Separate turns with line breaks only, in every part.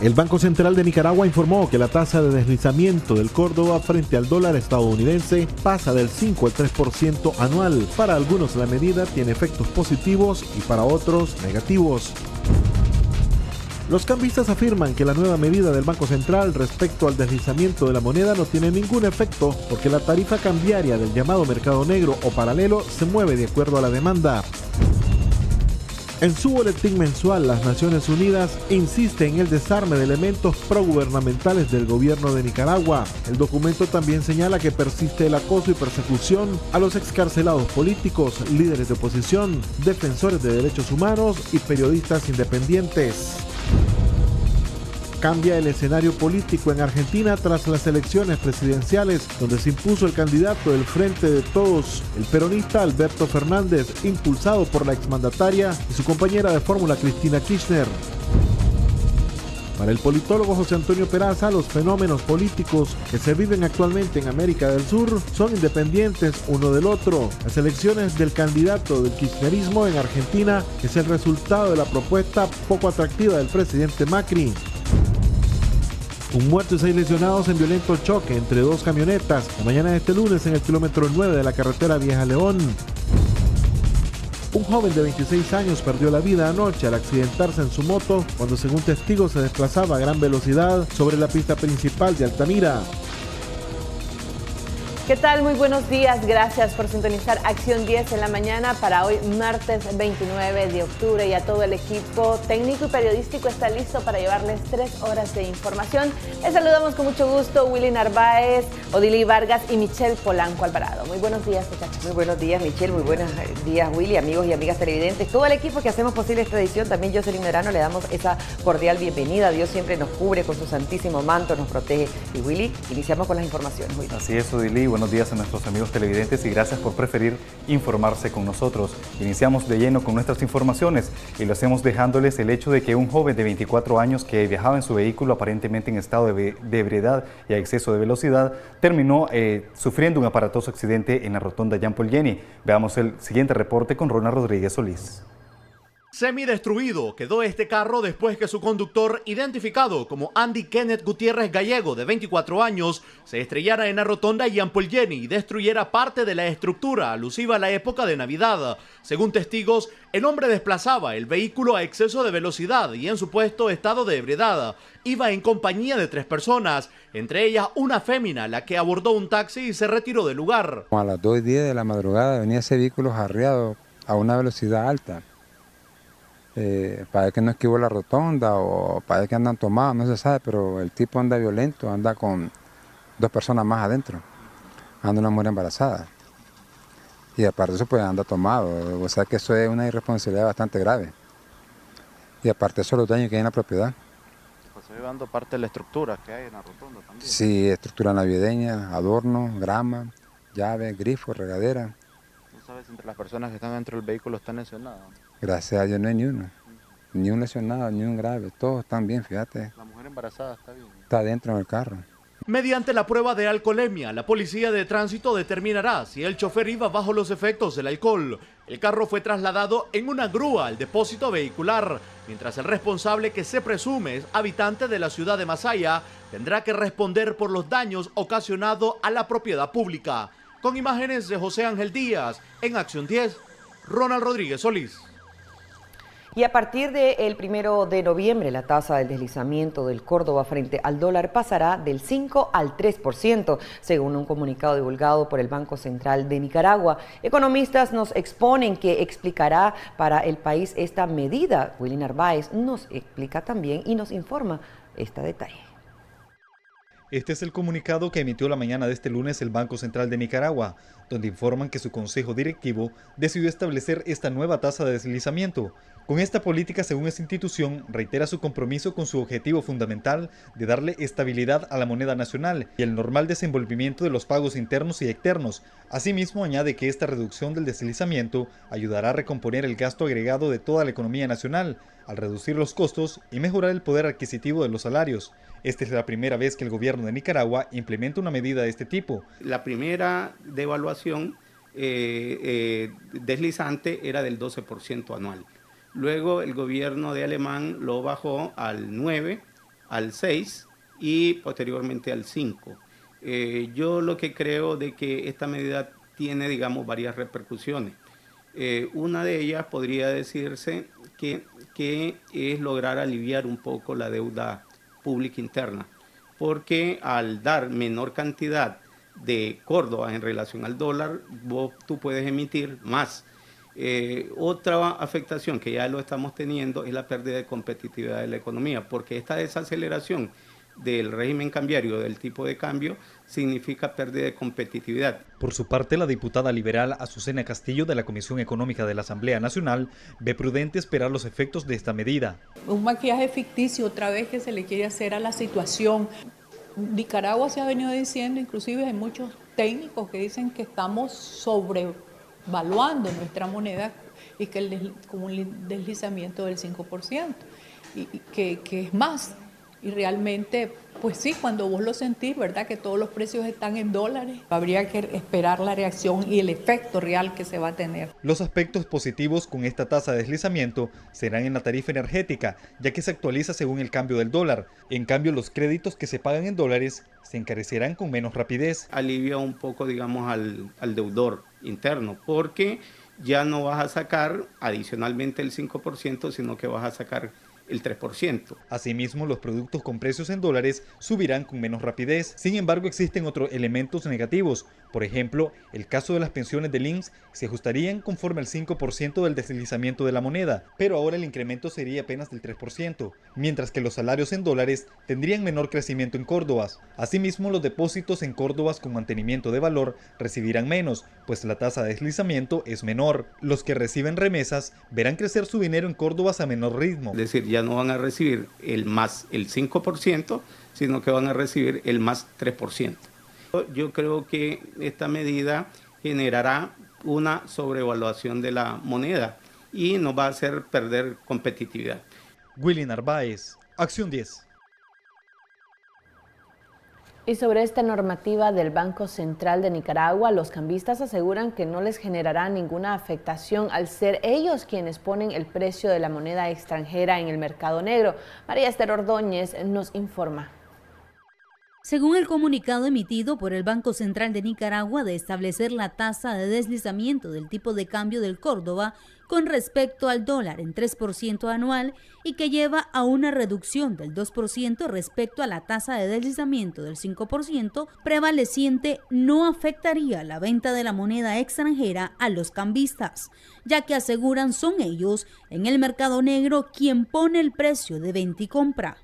El Banco Central de Nicaragua informó que la tasa de deslizamiento del córdoba frente al dólar estadounidense pasa del 5 al 3% anual. Para algunos la medida tiene efectos positivos y para otros negativos. Los cambistas afirman que la nueva medida del Banco Central respecto al deslizamiento de la moneda no tiene ningún efecto porque la tarifa cambiaria del llamado mercado negro o paralelo se mueve de acuerdo a la demanda. En su boletín mensual, las Naciones Unidas insiste en el desarme de elementos progubernamentales del gobierno de Nicaragua. El documento también señala que persiste el acoso y persecución a los excarcelados políticos, líderes de oposición, defensores de derechos humanos y periodistas independientes. Cambia el escenario político en Argentina tras las elecciones presidenciales, donde se impuso el candidato del Frente de Todos, el peronista Alberto Fernández, impulsado por la exmandataria y su compañera de fórmula Cristina Kirchner. Para el politólogo José Antonio Peraza, los fenómenos políticos que se viven actualmente en América del Sur son independientes uno del otro. Las elecciones del candidato del kirchnerismo en Argentina es el resultado de la propuesta poco atractiva del presidente Macri. Un muerto y 6 lesionados en violento choque entre dos camionetas la mañana de este lunes en el kilómetro 9 de la carretera Vieja León. Un joven de 26 años perdió la vida anoche al accidentarse en su moto cuando, según testigos, se desplazaba a gran velocidad sobre la pista principal de Altamira.
¿Qué tal? Muy buenos días. Gracias por sintonizar Acción 10 en la mañana para hoy, martes 29 de octubre. Y a todo el equipo técnico y periodístico está listo para llevarles 3 horas de información. Les saludamos con mucho gusto Willy Narváez, Odili Vargas y Michelle Polanco Alvarado. Muy buenos días, muchachos.
Muy buenos días, Michelle. Muy buenos días, Willy, amigos y amigas televidentes. Todo el equipo que hacemos posible esta edición, también Jocelyn Medrano, le damos esa cordial bienvenida. Dios siempre nos cubre con su santísimo manto, nos protege. Y Willy, iniciamos con las informaciones. Willy.
Así es, Odili. Buenos días a nuestros amigos televidentes y gracias por preferir informarse con nosotros. Iniciamos de lleno con nuestras informaciones y lo hacemos dejándoles el hecho de que un joven de 24 años que viajaba en su vehículo aparentemente en estado de ebriedad y a exceso de velocidad terminó sufriendo un aparatoso accidente en la rotonda Jean Paul Jenny. Veamos el siguiente reporte con Ronald Rodríguez Solís.
Semidestruido quedó este carro después que su conductor, identificado como Andy Kenneth Gutiérrez Gallego, de 24 años, se estrellara en la rotonda Jean Paul Jenny y destruyera parte de la estructura alusiva a la época de Navidad. Según testigos, el hombre desplazaba el vehículo a exceso de velocidad y en supuesto estado de ebriedad. Iba en compañía de 3 personas, entre ellas una fémina, la que abordó un taxi y se retiró del lugar.
A las 2:10 de la madrugada venía ese vehículo jarreado a una velocidad alta. Parece que no esquivó la rotonda o parece que andan tomados, no se sabe, pero el tipo anda violento, anda con 2 personas más adentro, anda una mujer embarazada y aparte de eso pues anda tomado, o sea que eso es una irresponsabilidad bastante grave y aparte de eso los daños que hay en la propiedad.
¿Se llevando parte de la estructura que hay en la rotonda también?
Sí, estructura navideña, adornos, grama, llaves, grifos, regadera.
¿No sabes si entre las personas que están dentro del vehículo están lesionadas?
Gracias a Dios no hay ni uno, ni un lesionado, ni un grave, todos están bien, fíjate.
¿La mujer embarazada está bien?
Está dentro del carro.
Mediante la prueba de alcoholemia, la policía de tránsito determinará si el chofer iba bajo los efectos del alcohol. El carro fue trasladado en una grúa al depósito vehicular, mientras el responsable, que se presume es habitante de la ciudad de Masaya, tendrá que responder por los daños ocasionados a la propiedad pública. Con imágenes de José Ángel Díaz, en Acción 10, Ronald Rodríguez Solís.
Y a partir del 1 de noviembre, la tasa del deslizamiento del córdoba frente al dólar pasará del 5 al 3%, según un comunicado divulgado por el Banco Central de Nicaragua. Economistas nos exponen que explicará para el país esta medida. Willy Narváez nos explica también y nos informa este detalle.
Este es el comunicado que emitió la mañana de este lunes el Banco Central de Nicaragua, donde informan que su consejo directivo decidió establecer esta nueva tasa de deslizamiento. Con esta política, según esta institución, reitera su compromiso con su objetivo fundamental de darle estabilidad a la moneda nacional y el normal desenvolvimiento de los pagos internos y externos. Asimismo, añade que esta reducción del deslizamiento ayudará a recomponer el gasto agregado de toda la economía nacional, al reducir los costos y mejorar el poder adquisitivo de los salarios. Esta es la primera vez que el gobierno de Nicaragua implementa una medida de este tipo.
La primera devaluación deslizante era del 12% anual. Luego el gobierno de Alemán lo bajó al 9%, al 6 y posteriormente al 5. Yo lo que creo de que esta medida tiene, digamos, varias repercusiones. Una de ellas podría decirse que es lograr aliviar un poco la deuda pública interna, porque al dar menor cantidad de córdobas en relación al dólar, tú puedes emitir más. Otra afectación que ya lo estamos teniendo es la pérdida de competitividad de la economía, porque esta desaceleración del régimen cambiario, del tipo de cambio, significa pérdida de competitividad.
Por su parte, la diputada liberal Azucena Castillo de la Comisión Económica de la Asamblea Nacional ve prudente esperar los efectos de esta medida.
Un maquillaje ficticio otra vez que se le quiere hacer a la situación. Nicaragua se ha venido diciendo, inclusive hay muchos técnicos que dicen que estamos sobrevaluando nuestra moneda y que con un deslizamiento del 5%, y que es más. Y realmente, pues sí, cuando vos lo sentís, ¿verdad?, que todos los precios están en dólares, habría que esperar la reacción y el efecto real que se va a tener.
Los aspectos positivos con esta tasa de deslizamiento serán en la tarifa energética, ya que se actualiza según el cambio del dólar. En cambio, los créditos que se pagan en dólares se encarecerán con menos rapidez.
Alivia un poco, digamos, al deudor interno, porque ya no vas a sacar adicionalmente el 5%, sino que vas a sacar el 3%.
Asimismo, los productos con precios en dólares subirán con menos rapidez. Sin embargo, existen otros elementos negativos. Por ejemplo, el caso de las pensiones del INSS se ajustarían conforme al 5% del deslizamiento de la moneda, pero ahora el incremento sería apenas del 3%, mientras que los salarios en dólares tendrían menor crecimiento en córdobas. Asimismo, los depósitos en córdobas con mantenimiento de valor recibirán menos, pues la tasa de deslizamiento es menor. Los que reciben remesas verán crecer su dinero en córdobas a menor ritmo.
Es decir, ya no van a recibir el 5%, sino que van a recibir el más 3%. Yo creo que esta medida generará una sobrevaluación de la moneda y nos va a hacer perder competitividad.
Willy Narváez, Acción 10.
Y sobre esta normativa del Banco Central de Nicaragua, los cambistas aseguran que no les generará ninguna afectación al ser ellos quienes ponen el precio de la moneda extranjera en el mercado negro. María Esther Ordóñez nos informa.
Según el comunicado emitido por el Banco Central de Nicaragua de establecer la tasa de deslizamiento del tipo de cambio del Córdoba con respecto al dólar en 3% anual y que lleva a una reducción del 2% respecto a la tasa de deslizamiento del 5% prevaleciente, no afectaría la venta de la moneda extranjera a los cambistas, ya que aseguran son ellos en el mercado negro quien pone el precio de venta y compra.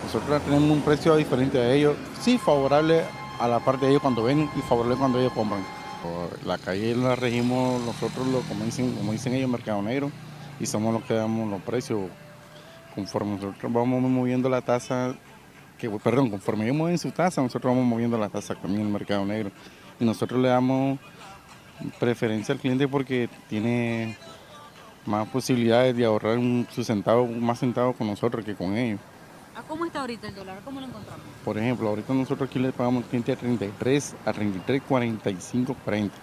Nosotros tenemos un precio diferente a ellos, sí favorable a la parte de ellos cuando venden y favorable cuando ellos compran. La calle la regimos nosotros, como dicen ellos, mercado negro, y somos los que damos los precios. Conforme nosotros vamos moviendo la tasa, conforme ellos mueven su tasa, nosotros vamos moviendo la tasa también en el mercado negro. Y nosotros le damos preferencia al cliente porque tiene más posibilidades de ahorrar más centavos con nosotros que con ellos.
¿A cómo está ahorita el dólar? ¿Cómo lo encontramos?
Por ejemplo, ahorita nosotros aquí le pagamos al cliente a 33, a 45, 40.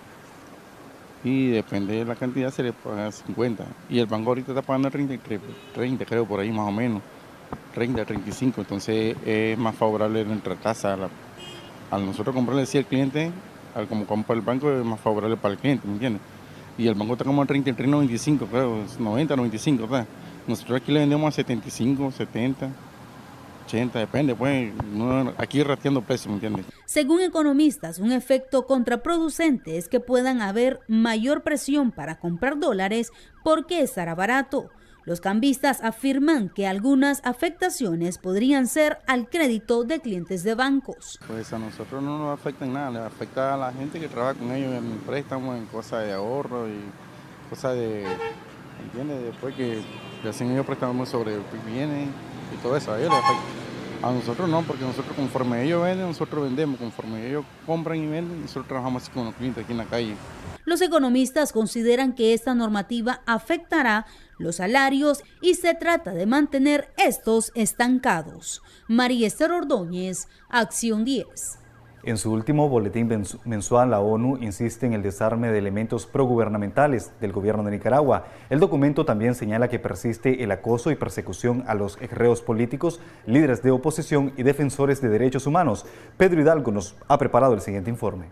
Y depende de la cantidad se le paga 50. Y el banco ahorita está pagando 33, 30 creo por ahí más o menos. 30, 35. Entonces es más favorable nuestra tasa. Al nosotros comprarle así al cliente, al como compra el banco es más favorable para el cliente, ¿me entiendes? Y el banco está como a 33, 95 creo, 90, 95, ¿verdad? Nosotros aquí le vendemos a 75, 70. 80, depende, pues, aquí rateando precios, ¿me entiendes?
Según economistas, un efecto contraproducente es que puedan haber mayor presión para comprar dólares porque estará barato. Los cambistas afirman que algunas afectaciones podrían ser al crédito de clientes de bancos.
Pues a nosotros no nos afecta en nada, le afecta a la gente que trabaja con ellos en préstamos, en cosas de ahorro y cosas de, ¿entiendes? Después que le hacen ellos préstamos sobre bienes y todo eso, a ellos les afecta. A nosotros no, porque nosotros conforme ellos venden, nosotros vendemos, conforme ellos compran y venden, nosotros trabajamos así con los clientes aquí en la calle.
Los economistas consideran que esta normativa afectará los salarios y se trata de mantener estos estancados. María Esther Ordóñez, Acción 10.
En su último boletín mensual, la ONU insiste en el desarme de elementos progubernamentales del gobierno de Nicaragua. El documento también señala que persiste el acoso y persecución a los reos políticos, líderes de oposición y defensores de derechos humanos. Pedro Hidalgo nos ha preparado el siguiente informe.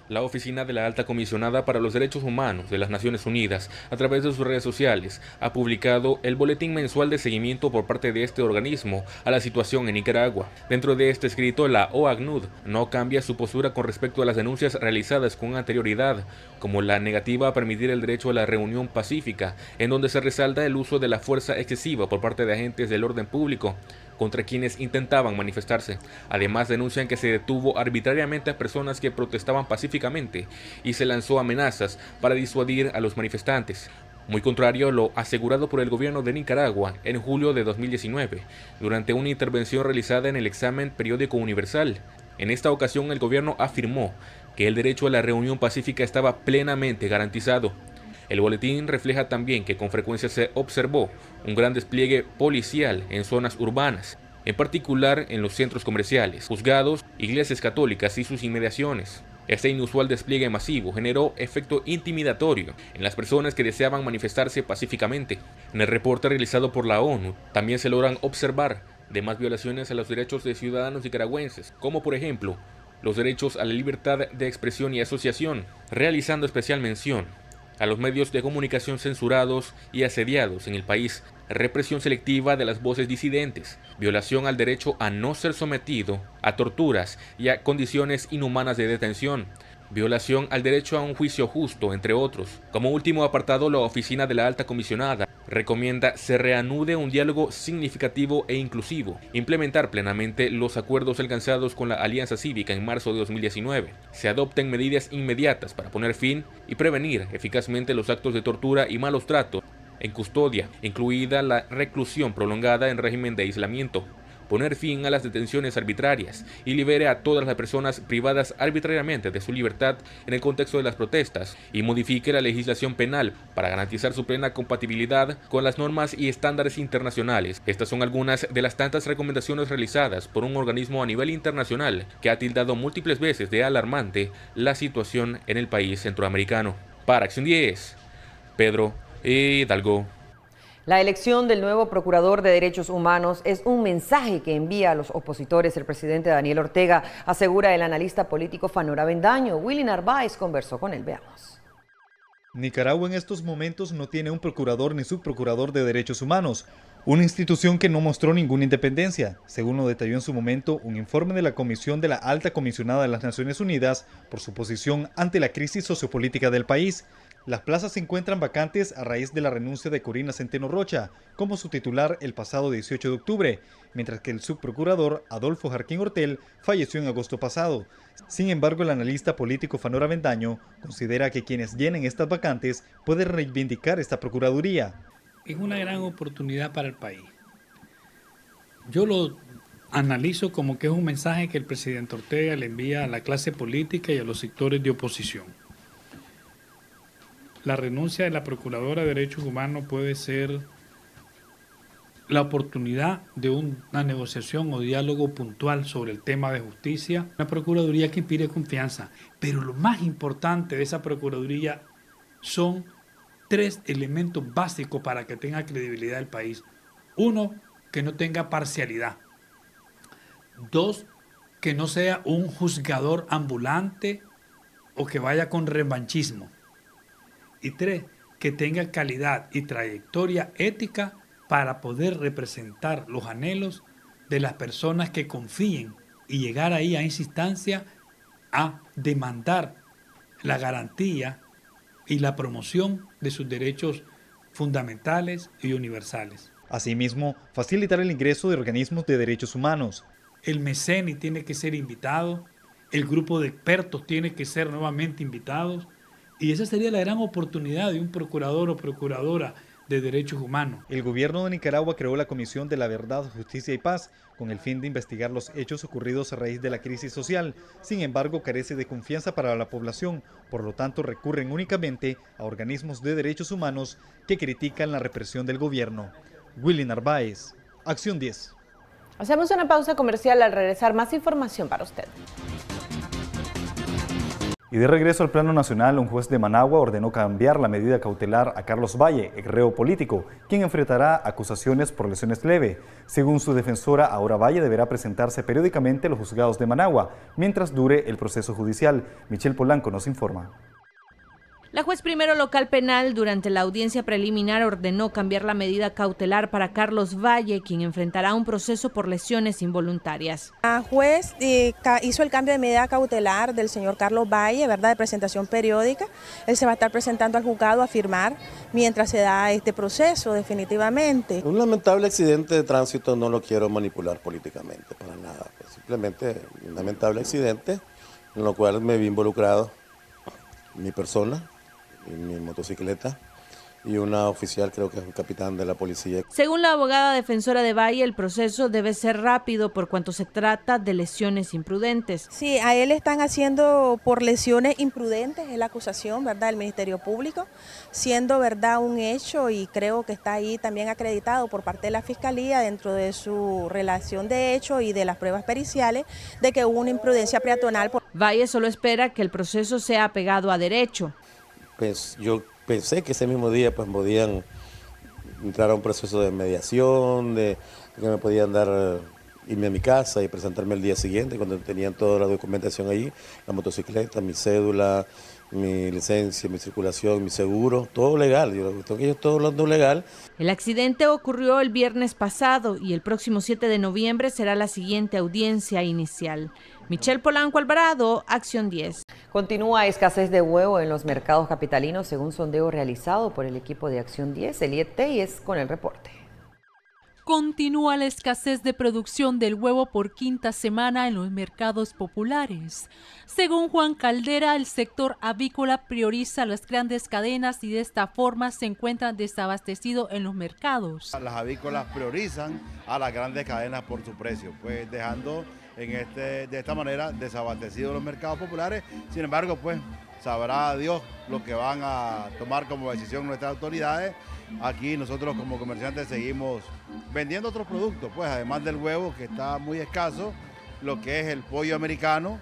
La Oficina de la Alta Comisionada para los Derechos Humanos de las Naciones Unidas, a través de sus redes sociales, ha publicado el boletín mensual de seguimiento por parte de este organismo a la situación en Nicaragua. Dentro de este escrito, la OACNUD no cambia su postura con respecto a las denuncias realizadas con anterioridad, como la negativa a permitir el derecho a la reunión pacífica, en donde se resalta el uso de la fuerza excesiva por parte de agentes del orden público contra quienes intentaban manifestarse. Además, denuncian que se detuvo arbitrariamente a personas que protestaban pacíficamente y se lanzó amenazas para disuadir a los manifestantes. Muy contrario a lo asegurado por el gobierno de Nicaragua en julio de 2019, durante una intervención realizada en el examen periódico universal. En esta ocasión, el gobierno afirmó que el derecho a la reunión pacífica estaba plenamente garantizado. El boletín refleja también que con frecuencia se observó un gran despliegue policial en zonas urbanas, en particular en los centros comerciales, juzgados, iglesias católicas y sus inmediaciones. Este inusual despliegue masivo generó efecto intimidatorio en las personas que deseaban manifestarse pacíficamente. En el reporte realizado por la ONU también se logran observar demás violaciones a los derechos de ciudadanos nicaragüenses, como por ejemplo los derechos a la libertad de expresión y asociación, realizando especial mención a los medios de comunicación censurados y asediados en el país, represión selectiva de las voces disidentes, violación al derecho a no ser sometido a torturas y a condiciones inhumanas de detención, violación al derecho a un juicio justo, entre otros. Como último apartado, la Oficina de la Alta Comisionada recomienda se reanude un diálogo significativo e inclusivo, implementar plenamente los acuerdos alcanzados con la Alianza Cívica en marzo de 2019, se adopten medidas inmediatas para poner fin y prevenir eficazmente los actos de tortura y malos tratos en custodia, incluida la reclusión prolongada en régimen de aislamiento, poner fin a las detenciones arbitrarias y libere a todas las personas privadas arbitrariamente de su libertad en el contexto de las protestas y modifique la legislación penal para garantizar su plena compatibilidad con las normas y estándares internacionales. Estas son algunas de las tantas recomendaciones realizadas por un organismo a nivel internacional que ha tildado múltiples veces de alarmante la situación en el país centroamericano. Para Acción 10, Pedro Hidalgo.
La elección del nuevo Procurador de Derechos Humanos es un mensaje que envía a los opositores. El presidente Daniel Ortega, asegura el analista político Fanor Avendaño. Willy Narváez conversó con él. Veamos.
Nicaragua en estos momentos no tiene un procurador ni subprocurador de derechos humanos, una institución que no mostró ninguna independencia, según lo detalló en su momento un informe de la Comisión de la Alta Comisionada de las Naciones Unidas por su posición ante la crisis sociopolítica del país. Las plazas se encuentran vacantes a raíz de la renuncia de Corina Centeno Rocha como su titular el pasado 18 de octubre, mientras que el subprocurador Adolfo Jarquín Ortel falleció en agosto pasado. Sin embargo, el analista político Fanor Avendaño considera que quienes llenen estas vacantes pueden reivindicar esta procuraduría.
Es una gran oportunidad para el país. Yo lo analizo como que es un mensaje que el presidente Ortega le envía a la clase política y a los sectores de oposición. La renuncia de la Procuradora de Derechos Humanos puede ser la oportunidad de una negociación o diálogo puntual sobre el tema de justicia. Una Procuraduría que inspire confianza, pero lo más importante de esa Procuraduría son 3 elementos básicos para que tenga credibilidad el país. 1, que no tenga parcialidad. 2, que no sea un juzgador ambulante o que vaya con revanchismo. Y 3, que tenga calidad y trayectoria ética para poder representar los anhelos de las personas que confíen y llegar ahí a esa instancia a demandar la garantía y la promoción de sus derechos fundamentales y universales.
Asimismo, facilitar el ingreso de organismos de derechos humanos.
El MECENI tiene que ser invitado, el grupo de expertos tiene que ser nuevamente invitados, y esa sería la gran oportunidad de un procurador o procuradora de derechos humanos.
El gobierno de Nicaragua creó la Comisión de la Verdad, Justicia y Paz con el fin de investigar los hechos ocurridos a raíz de la crisis social. Sin embargo, carece de confianza para la población, por lo tanto recurren únicamente a organismos de derechos humanos que critican la represión del gobierno. Willy Narváez, Acción 10.
Hacemos una pausa comercial. Al regresar, más información para usted.
Y de regreso al plano nacional, un juez de Managua ordenó cambiar la medida cautelar a Carlos Valle, ex reo político, quien enfrentará acusaciones por lesiones leves. Según su defensora, ahora Valle deberá presentarse periódicamente a los juzgados de Managua, mientras dure el proceso judicial. Michelle Polanco nos informa.
La juez primero local penal durante la audiencia preliminar ordenó cambiar la medida cautelar para Carlos Valle, quien enfrentará un proceso por lesiones involuntarias.
La juez hizo el cambio de medida cautelar del señor Carlos Valle, ¿verdad?, de presentación periódica. Él se va a estar presentando al juzgado a firmar mientras se da este proceso, definitivamente.
Un lamentable accidente de tránsito no lo quiero manipular políticamente, para nada. Pues simplemente un lamentable accidente en lo cual me vi involucrado mi persona, en mi motocicleta, y una oficial, creo que es un capitán de la policía.
Según la abogada defensora de Valle, el proceso debe ser rápido por cuanto se trata de lesiones imprudentes.
Sí, a él están haciendo por lesiones imprudentes, es la acusación, ¿verdad?, del Ministerio Público, siendo verdad un hecho, y creo que está ahí también acreditado por parte de la Fiscalía dentro de su relación de hecho y de las pruebas periciales de que hubo una imprudencia peatonal.
Valle solo espera que el proceso sea apegado a derecho.
Pues yo pensé que ese mismo día pues podían entrar a un proceso de mediación, de que me podían irme a mi casa y presentarme el día siguiente cuando tenían toda la documentación allí, la motocicleta, mi cédula, mi licencia, mi circulación, mi seguro, todo legal. Yo estoy hablando legal.
El accidente ocurrió el viernes pasado y el próximo 7 de noviembre será la siguiente audiencia inicial. Michelle Polanco Alvarado, Acción 10.
Continúa escasez de huevo en los mercados capitalinos según sondeo realizado por el equipo de Acción 10. Eliet Telles con el reporte.
Continúa la escasez de producción del huevo por quinta semana en los mercados populares. Según Juan Caldera, el sector avícola prioriza las grandes cadenas y de esta forma se encuentran desabastecidos en los mercados.
Las avícolas priorizan a las grandes cadenas por su precio, pues dejando de esta manera desabastecidos los mercados populares. Sin embargo, pues sabrá Dios lo que van a tomar como decisión nuestras autoridades. Aquí nosotros como comerciantes seguimos vendiendo otros productos, pues además del huevo que está muy escaso, lo que es el pollo americano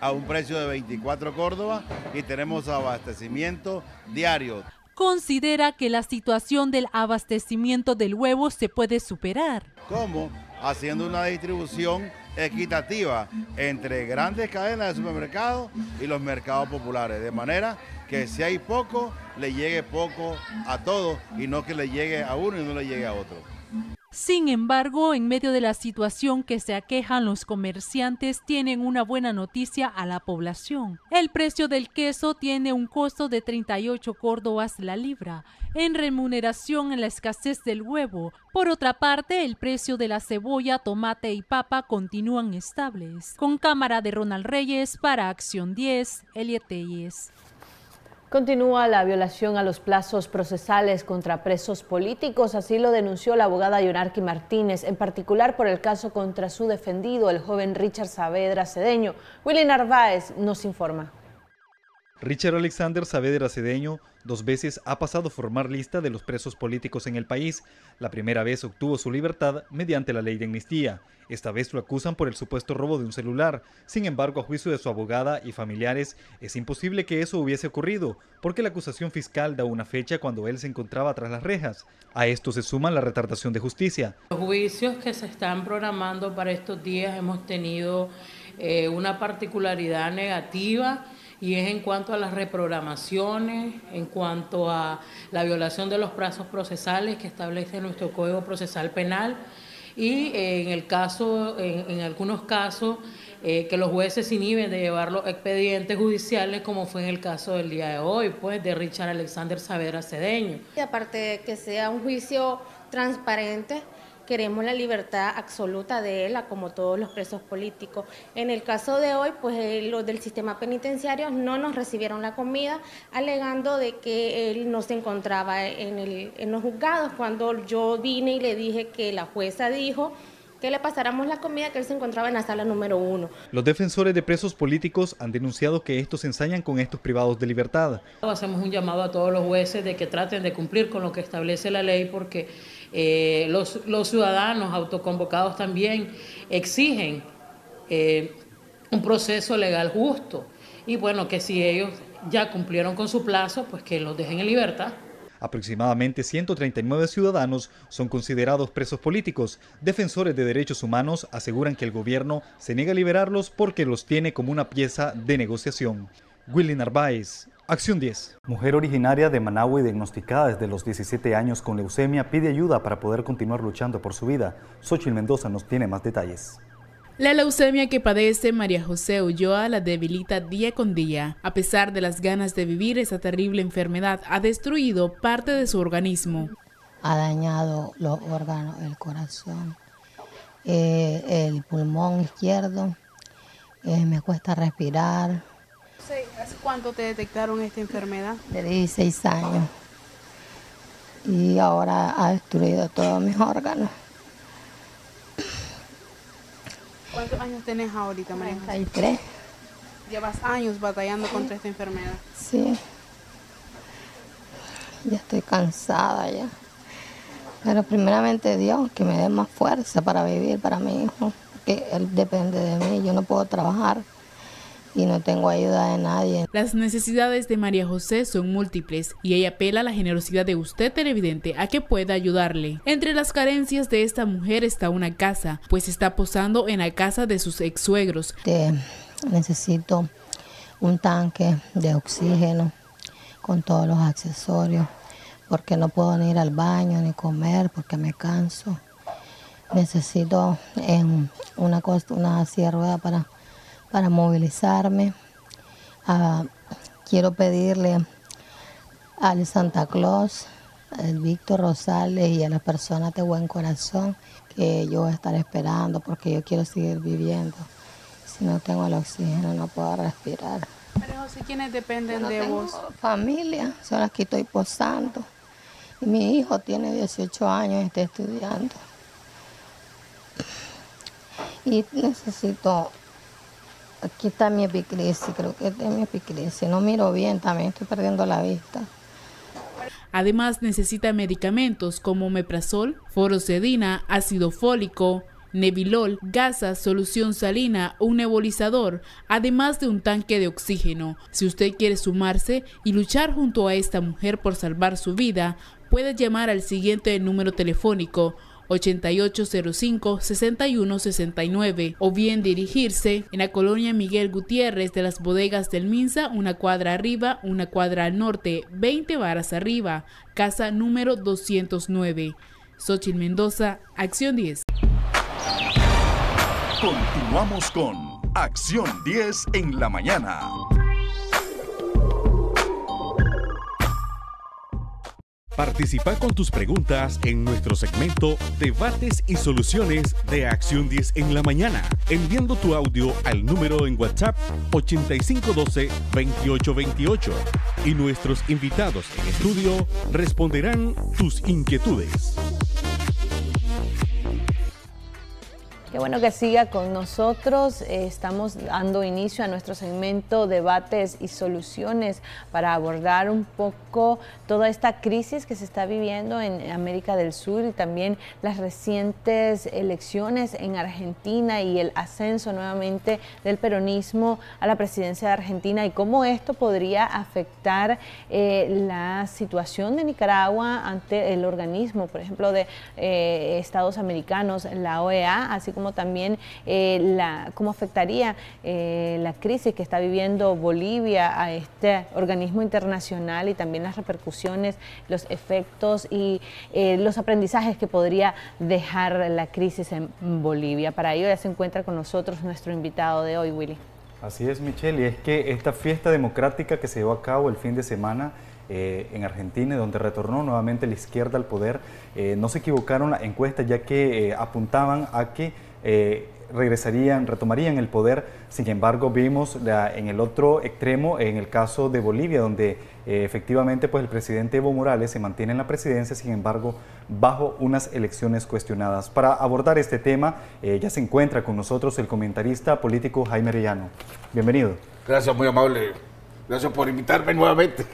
a un precio de 24 córdobas y tenemos abastecimiento diario.
Considera que la situación del abastecimiento del huevo se puede superar.
¿Cómo? Haciendo una distribución equitativa entre grandes cadenas de supermercados y los mercados populares, de manera que si hay poco, le llegue poco a todos y no que le llegue a uno y no le llegue a otro.
Sin embargo, en medio de la situación que se aquejan los comerciantes, tienen una buena noticia a la población. El precio del queso tiene un costo de 38 córdobas la libra, en remuneración en la escasez del huevo. Por otra parte, el precio de la cebolla, tomate y papa continúan estables. Con cámara de Ronald Reyes para Acción 10, Eliet Telles.
Continúa la violación a los plazos procesales contra presos políticos, así lo denunció la abogada Yonarqui Martínez, en particular por el caso contra su defendido, el joven Richard Saavedra Cedeño. Willy Narváez nos informa.
Richard Alexander Saavedra Cedeño 2 veces ha pasado a formar lista de los presos políticos en el país. La primera vez obtuvo su libertad mediante la ley de amnistía. Esta vez lo acusan por el supuesto robo de un celular. Sin embargo, a juicio de su abogada y familiares, es imposible que eso hubiese ocurrido, porque la acusación fiscal da una fecha cuando él se encontraba tras las rejas. A esto se suma la retardación de justicia.
Los juicios que se están programando para estos días hemos tenido una particularidad negativa, y es en cuanto a las reprogramaciones, en cuanto a la violación de los plazos procesales que establece nuestro Código Procesal Penal, y en algunos casos que los jueces se inhiben de llevar los expedientes judiciales, como fue en el caso del día de hoy, pues de Richard Alexander Saavedra Cedeño.
Y aparte de que sea un juicio transparente, queremos la libertad absoluta de él, como todos los presos políticos. En el caso de hoy, pues los del sistema penitenciario no nos recibieron la comida, alegando de que él no se encontraba en los juzgados. Cuando yo vine y le dije que la jueza dijo que le pasáramos la comida, que él se encontraba en la sala número 1.
Los defensores de presos políticos han denunciado que estos se ensañan con estos privados de libertad.
Hacemos un llamado a todos los jueces de que traten de cumplir con lo que establece la ley, porque los ciudadanos autoconvocados también exigen un proceso legal justo. Y bueno, que si ellos ya cumplieron con su plazo, pues que los dejen en libertad.
Aproximadamente 139 ciudadanos son considerados presos políticos. Defensores de derechos humanos aseguran que el gobierno se niega a liberarlos porque los tiene como una pieza de negociación. Willy Narváez, Acción 10.
Mujer originaria de Managua y diagnosticada desde los 17 años con leucemia pide ayuda para poder continuar luchando por su vida. Xochitl Mendoza nos tiene más detalles.
La leucemia que padece María José Ulloa la debilita día con día. A pesar de las ganas de vivir, esa terrible enfermedad ha destruido parte de su organismo.
Ha dañado los órganos, el corazón, el pulmón izquierdo, me cuesta respirar.
¿Hace cuánto te detectaron esta enfermedad?
De 16 años. Y ahora ha destruido todos mis órganos.
¿Cuántos años tenés ahorita, María José?
33.
¿Llevas años batallando contra esta enfermedad?
Sí. Ya estoy cansada ya. Pero primeramente Dios, que me dé más fuerza para vivir para mi hijo. Que él depende de mí, yo no puedo trabajar y no tengo ayuda de nadie.
Las necesidades de María José son múltiples y ella apela a la generosidad de usted, televidente, a que pueda ayudarle. Entre las carencias de esta mujer está una casa, pues está posando en la casa de sus ex suegros.
Necesito un tanque de oxígeno con todos los accesorios, porque no puedo ni ir al baño ni comer porque me canso. Necesito una silla de ruedas para movilizarme. Quiero pedirle al Santa Claus, al Víctor Rosales y a las personas de buen corazón que yo voy a estar esperando porque yo quiero seguir viviendo. Si no tengo el oxígeno no puedo respirar.
Pero José, ¿quiénes dependen de vos?
Familia, son las que estoy posando. Y mi hijo tiene 18 años y está estudiando. Y necesito... Aquí está mi epicrisis, creo que esta es mi epicrisis. No miro bien, también estoy perdiendo la vista.
Además necesita medicamentos como omeprazol, furosemida, ácido fólico, Nebilol, gasas, solución salina, un nebulizador, además de un tanque de oxígeno. Si usted quiere sumarse y luchar junto a esta mujer por salvar su vida, puede llamar al siguiente número telefónico 8805-6169 o bien dirigirse en la colonia Miguel Gutiérrez de las Bodegas del Minsa, una cuadra arriba, una cuadra al norte, 20 varas arriba, casa número 209. Xochitl Mendoza, Acción 10.
Continuamos con Acción 10 en la mañana. Participa con tus preguntas en nuestro segmento Debates y Soluciones de Acción 10 en la mañana, enviando tu audio al número en WhatsApp 8512-2828 y nuestros invitados en estudio responderán tus inquietudes.
Qué bueno que siga con nosotros. Estamos dando inicio a nuestro segmento Debates y Soluciones para abordar un poco toda esta crisis que se está viviendo en América del Sur y también las recientes elecciones en Argentina y el ascenso nuevamente del peronismo a la presidencia de Argentina y cómo esto podría afectar la situación de Nicaragua ante el organismo, por ejemplo, de Estados Americanos, la OEA, así como también cómo afectaría la crisis que está viviendo Bolivia a este organismo internacional y también las repercusiones, los efectos y los aprendizajes que podría dejar la crisis en Bolivia. Para ello ya se encuentra con nosotros nuestro invitado de hoy, Willy.
Así es, Michelle, y es que esta fiesta democrática que se llevó a cabo el fin de semana en Argentina, donde retornó nuevamente la izquierda al poder, no se equivocaron las encuestas, ya que apuntaban a que retomarían el poder. Sin embargo, vimos en el otro extremo, en el caso de Bolivia, donde efectivamente pues el presidente Evo Morales se mantiene en la presidencia, sin embargo, bajo unas elecciones cuestionadas. Para abordar este tema, ya se encuentra con nosotros el comentarista político Jaime Arellano. Bienvenido.
Gracias, muy amable. Gracias por invitarme nuevamente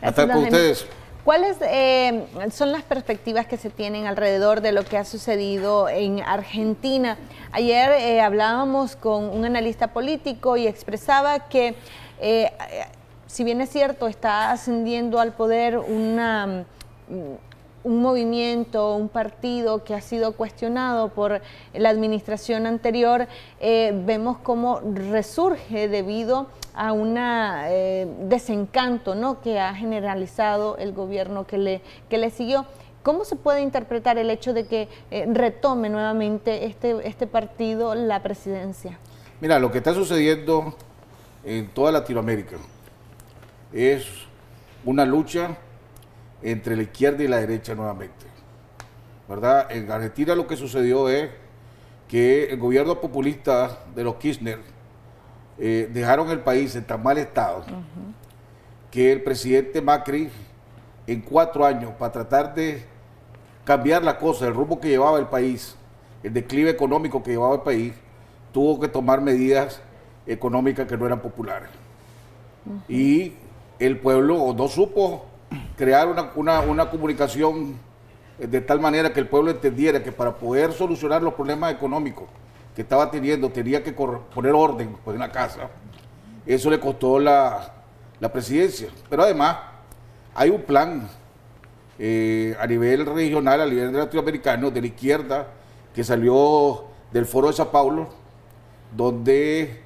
a estar con ustedes.
¿Cuáles son las perspectivas que se tienen alrededor de lo que ha sucedido en Argentina? Ayer hablábamos con un analista político y expresaba que, si bien es cierto, está ascendiendo al poder un movimiento, un partido que ha sido cuestionado por la administración anterior, vemos cómo resurge debido a un desencanto, ¿no?, que ha generalizado el gobierno que le siguió. ¿Cómo se puede interpretar el hecho de que retome nuevamente este partido la presidencia?
Mira, lo que está sucediendo en toda Latinoamérica es una lucha entre la izquierda y la derecha nuevamente, ¿verdad? En Argentina lo que sucedió es que el gobierno populista de los Kirchner dejaron el país en tan mal estado que el presidente Macri en 4 años, para tratar de cambiar la cosa, el rumbo que llevaba el país, el declive económico que llevaba el país, tuvo que tomar medidas económicas que no eran populares. Y el pueblo no supo crear una comunicación de tal manera que el pueblo entendiera que para poder solucionar los problemas económicos que estaba teniendo, tenía que poner orden pues, en la casa. Eso le costó la presidencia. Pero además, hay un plan a nivel regional, a nivel latinoamericano, de la izquierda, que salió del Foro de Sao Paulo, donde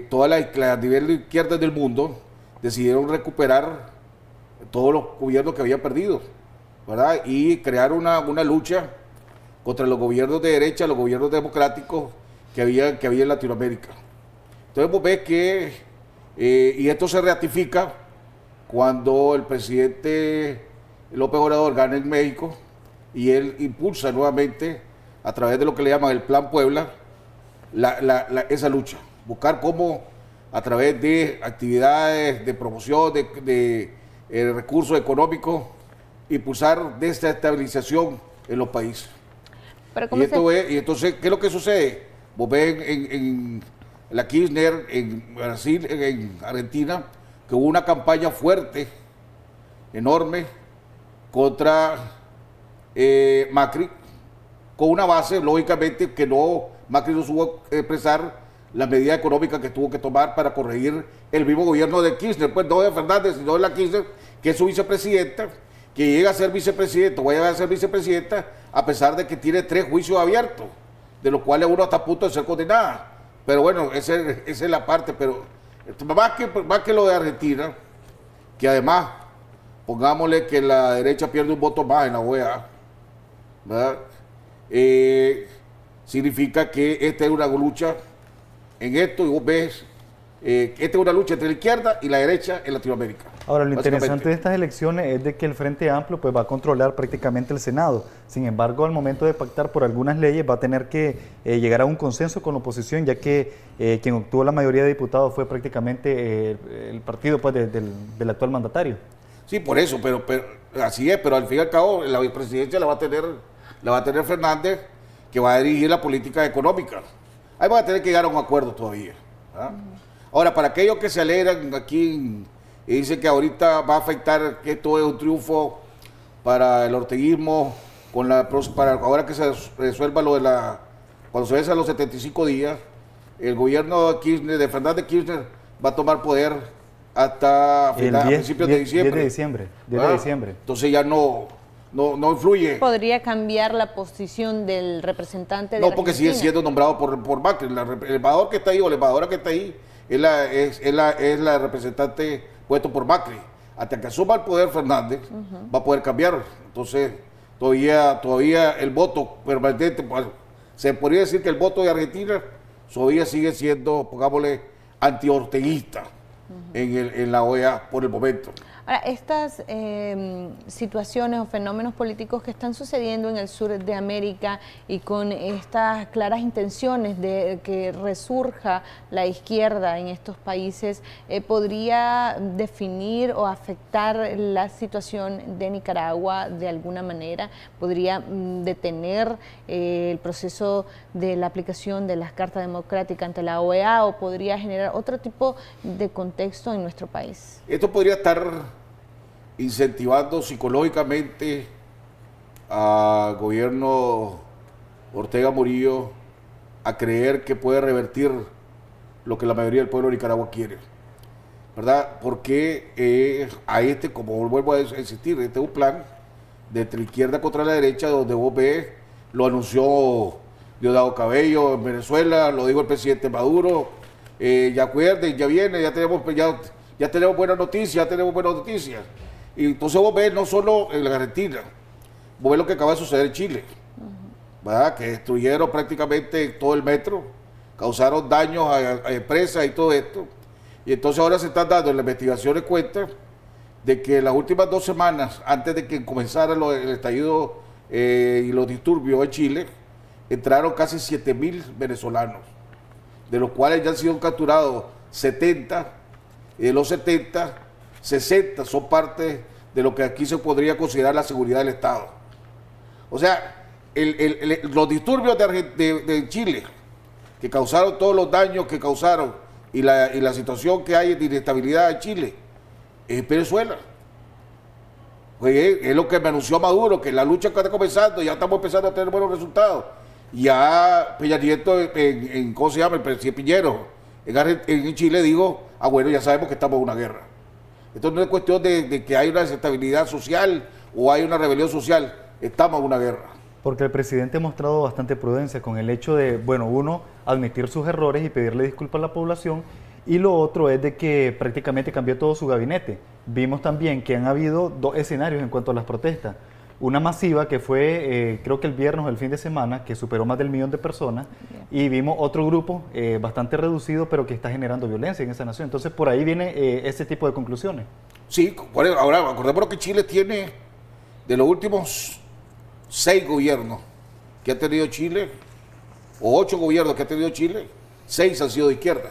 todas las niveles de izquierda del mundo decidieron recuperar todos los gobiernos que habían perdido, ¿verdad? Y crear una lucha contra los gobiernos de derecha, los gobiernos democráticos que había en Latinoamérica. Entonces vos ves que, y esto se ratifica cuando el presidente López Obrador gana en México y él impulsa nuevamente, a través de lo que le llaman el Plan Puebla, esa lucha. Buscar cómo, a través de actividades de promoción, de recursos económicos, impulsar desestabilización en los países. Y entonces, ¿qué es lo que sucede? Vos ves en la Kirchner, en Brasil, en Argentina, que hubo una campaña fuerte, enorme, contra Macri, con una base, lógicamente, que Macri no supo expresar las medidas económicas que tuvo que tomar para corregir el mismo gobierno de Kirchner, pues no de Fernández, sino de la Kirchner, que es su vicepresidenta, que llega a ser vicepresidenta, o a llegar a ser vicepresidenta, a pesar de que tiene 3 juicios abiertos, de los cuales uno está a punto de ser condenada. Pero bueno, esa es la parte, pero más que lo de Argentina, que además, pongámosle que la derecha pierde un voto más en la OEA, ¿verdad? Significa que esta es una lucha en esto, y vos ves, esta es una lucha entre la izquierda y la derecha en Latinoamérica.
Ahora, lo interesante de estas elecciones es de que el Frente Amplio pues, va a controlar prácticamente el Senado. Sin embargo, al momento de pactar por algunas leyes va a tener que llegar a un consenso con la oposición, ya que quien obtuvo la mayoría de diputados fue prácticamente el partido pues, del actual mandatario.
Sí, por eso, pero así es, pero al fin y al cabo la vicepresidencia la va a tener Fernández, que va a dirigir la política económica. Ahí van a tener que llegar a un acuerdo todavía, ¿verdad? Ahora, para aquellos que se alegran aquí y dicen que ahorita va a afectar, que esto es un triunfo para el orteguismo, para ahora que se resuelva cuando se vence a los 75 días, el gobierno de Kirchner, de Fernández Kirchner, va a tomar poder hasta principios de diciembre.
10 de diciembre.
Entonces ya no influye.
¿Podría cambiar la posición del representante de
No, porque sigue siendo nombrado por Macri. El embajador que está ahí o la embajadora que está ahí es la representante puesto por Macri. Hasta que asuma el poder Fernández, va a poder cambiar. Entonces, todavía el voto permanente, pues, se podría decir que el voto de Argentina todavía sigue siendo, pongámosle, antiorteguista en la OEA por el momento.
Ahora, estas situaciones o fenómenos políticos que están sucediendo en el sur de América y con estas claras intenciones de que resurja la izquierda en estos países, ¿podría definir o afectar la situación de Nicaragua de alguna manera? ¿Podría detener el proceso de la aplicación de las cartas democráticas ante la OEA o podría generar otro tipo de contexto en nuestro país?
Esto podría estar incentivando psicológicamente al gobierno Ortega Murillo a creer que puede revertir lo que la mayoría del pueblo de Nicaragua quiere, ¿verdad? Porque como vuelvo a insistir, este es un plan de entre la izquierda contra la derecha, donde vos ves, lo anunció Diosdado Cabello en Venezuela, lo dijo el presidente Maduro, ya acuerden, ya viene, ya tenemos buenas noticias, Y entonces vos ves no solo en la Argentina, vos ves lo que acaba de suceder en Chile, ¿verdad? Que destruyeron prácticamente todo el metro, causaron daños a empresas y todo esto. Y entonces ahora se están dando en las investigaciones cuenta de que las últimas 2 semanas, antes de que comenzara el estallido y los disturbios en Chile, entraron casi 7.000 venezolanos, de los cuales ya han sido capturados 70, y de los 70, 60 son parte de lo que aquí se podría considerar la seguridad del Estado. O sea, los disturbios de Chile, que causaron todos los daños que causaron, y la situación que hay de inestabilidad en Chile, es Venezuela. Pues es lo que me anunció Maduro, que la lucha que está comenzando, ya estamos empezando a tener buenos resultados. Ya Peña Nieto, ¿cómo se llama? El presidente Piñero, en Chile dijo, bueno, ya sabemos que estamos en una guerra. Esto no es cuestión de que hay una desestabilidad social o hay una rebelión social, estamos en una guerra.
Porque el presidente ha mostrado bastante prudencia con el hecho de, bueno, uno, admitir sus errores y pedirle disculpas a la población, y lo otro es de que prácticamente cambió todo su gabinete. Vimos también que han habido 2 escenarios en cuanto a las protestas. Una masiva que fue, creo que el viernes o el fin de semana, que superó más del 1 millón de personas, y vimos otro grupo bastante reducido, pero que está generando violencia en esa nación. Entonces, por ahí viene ese tipo de conclusiones. Sí,
ahora acordémonos que Chile tiene, de los últimos 6 gobiernos que ha tenido Chile, o 8 gobiernos que ha tenido Chile, 6 han sido de izquierda.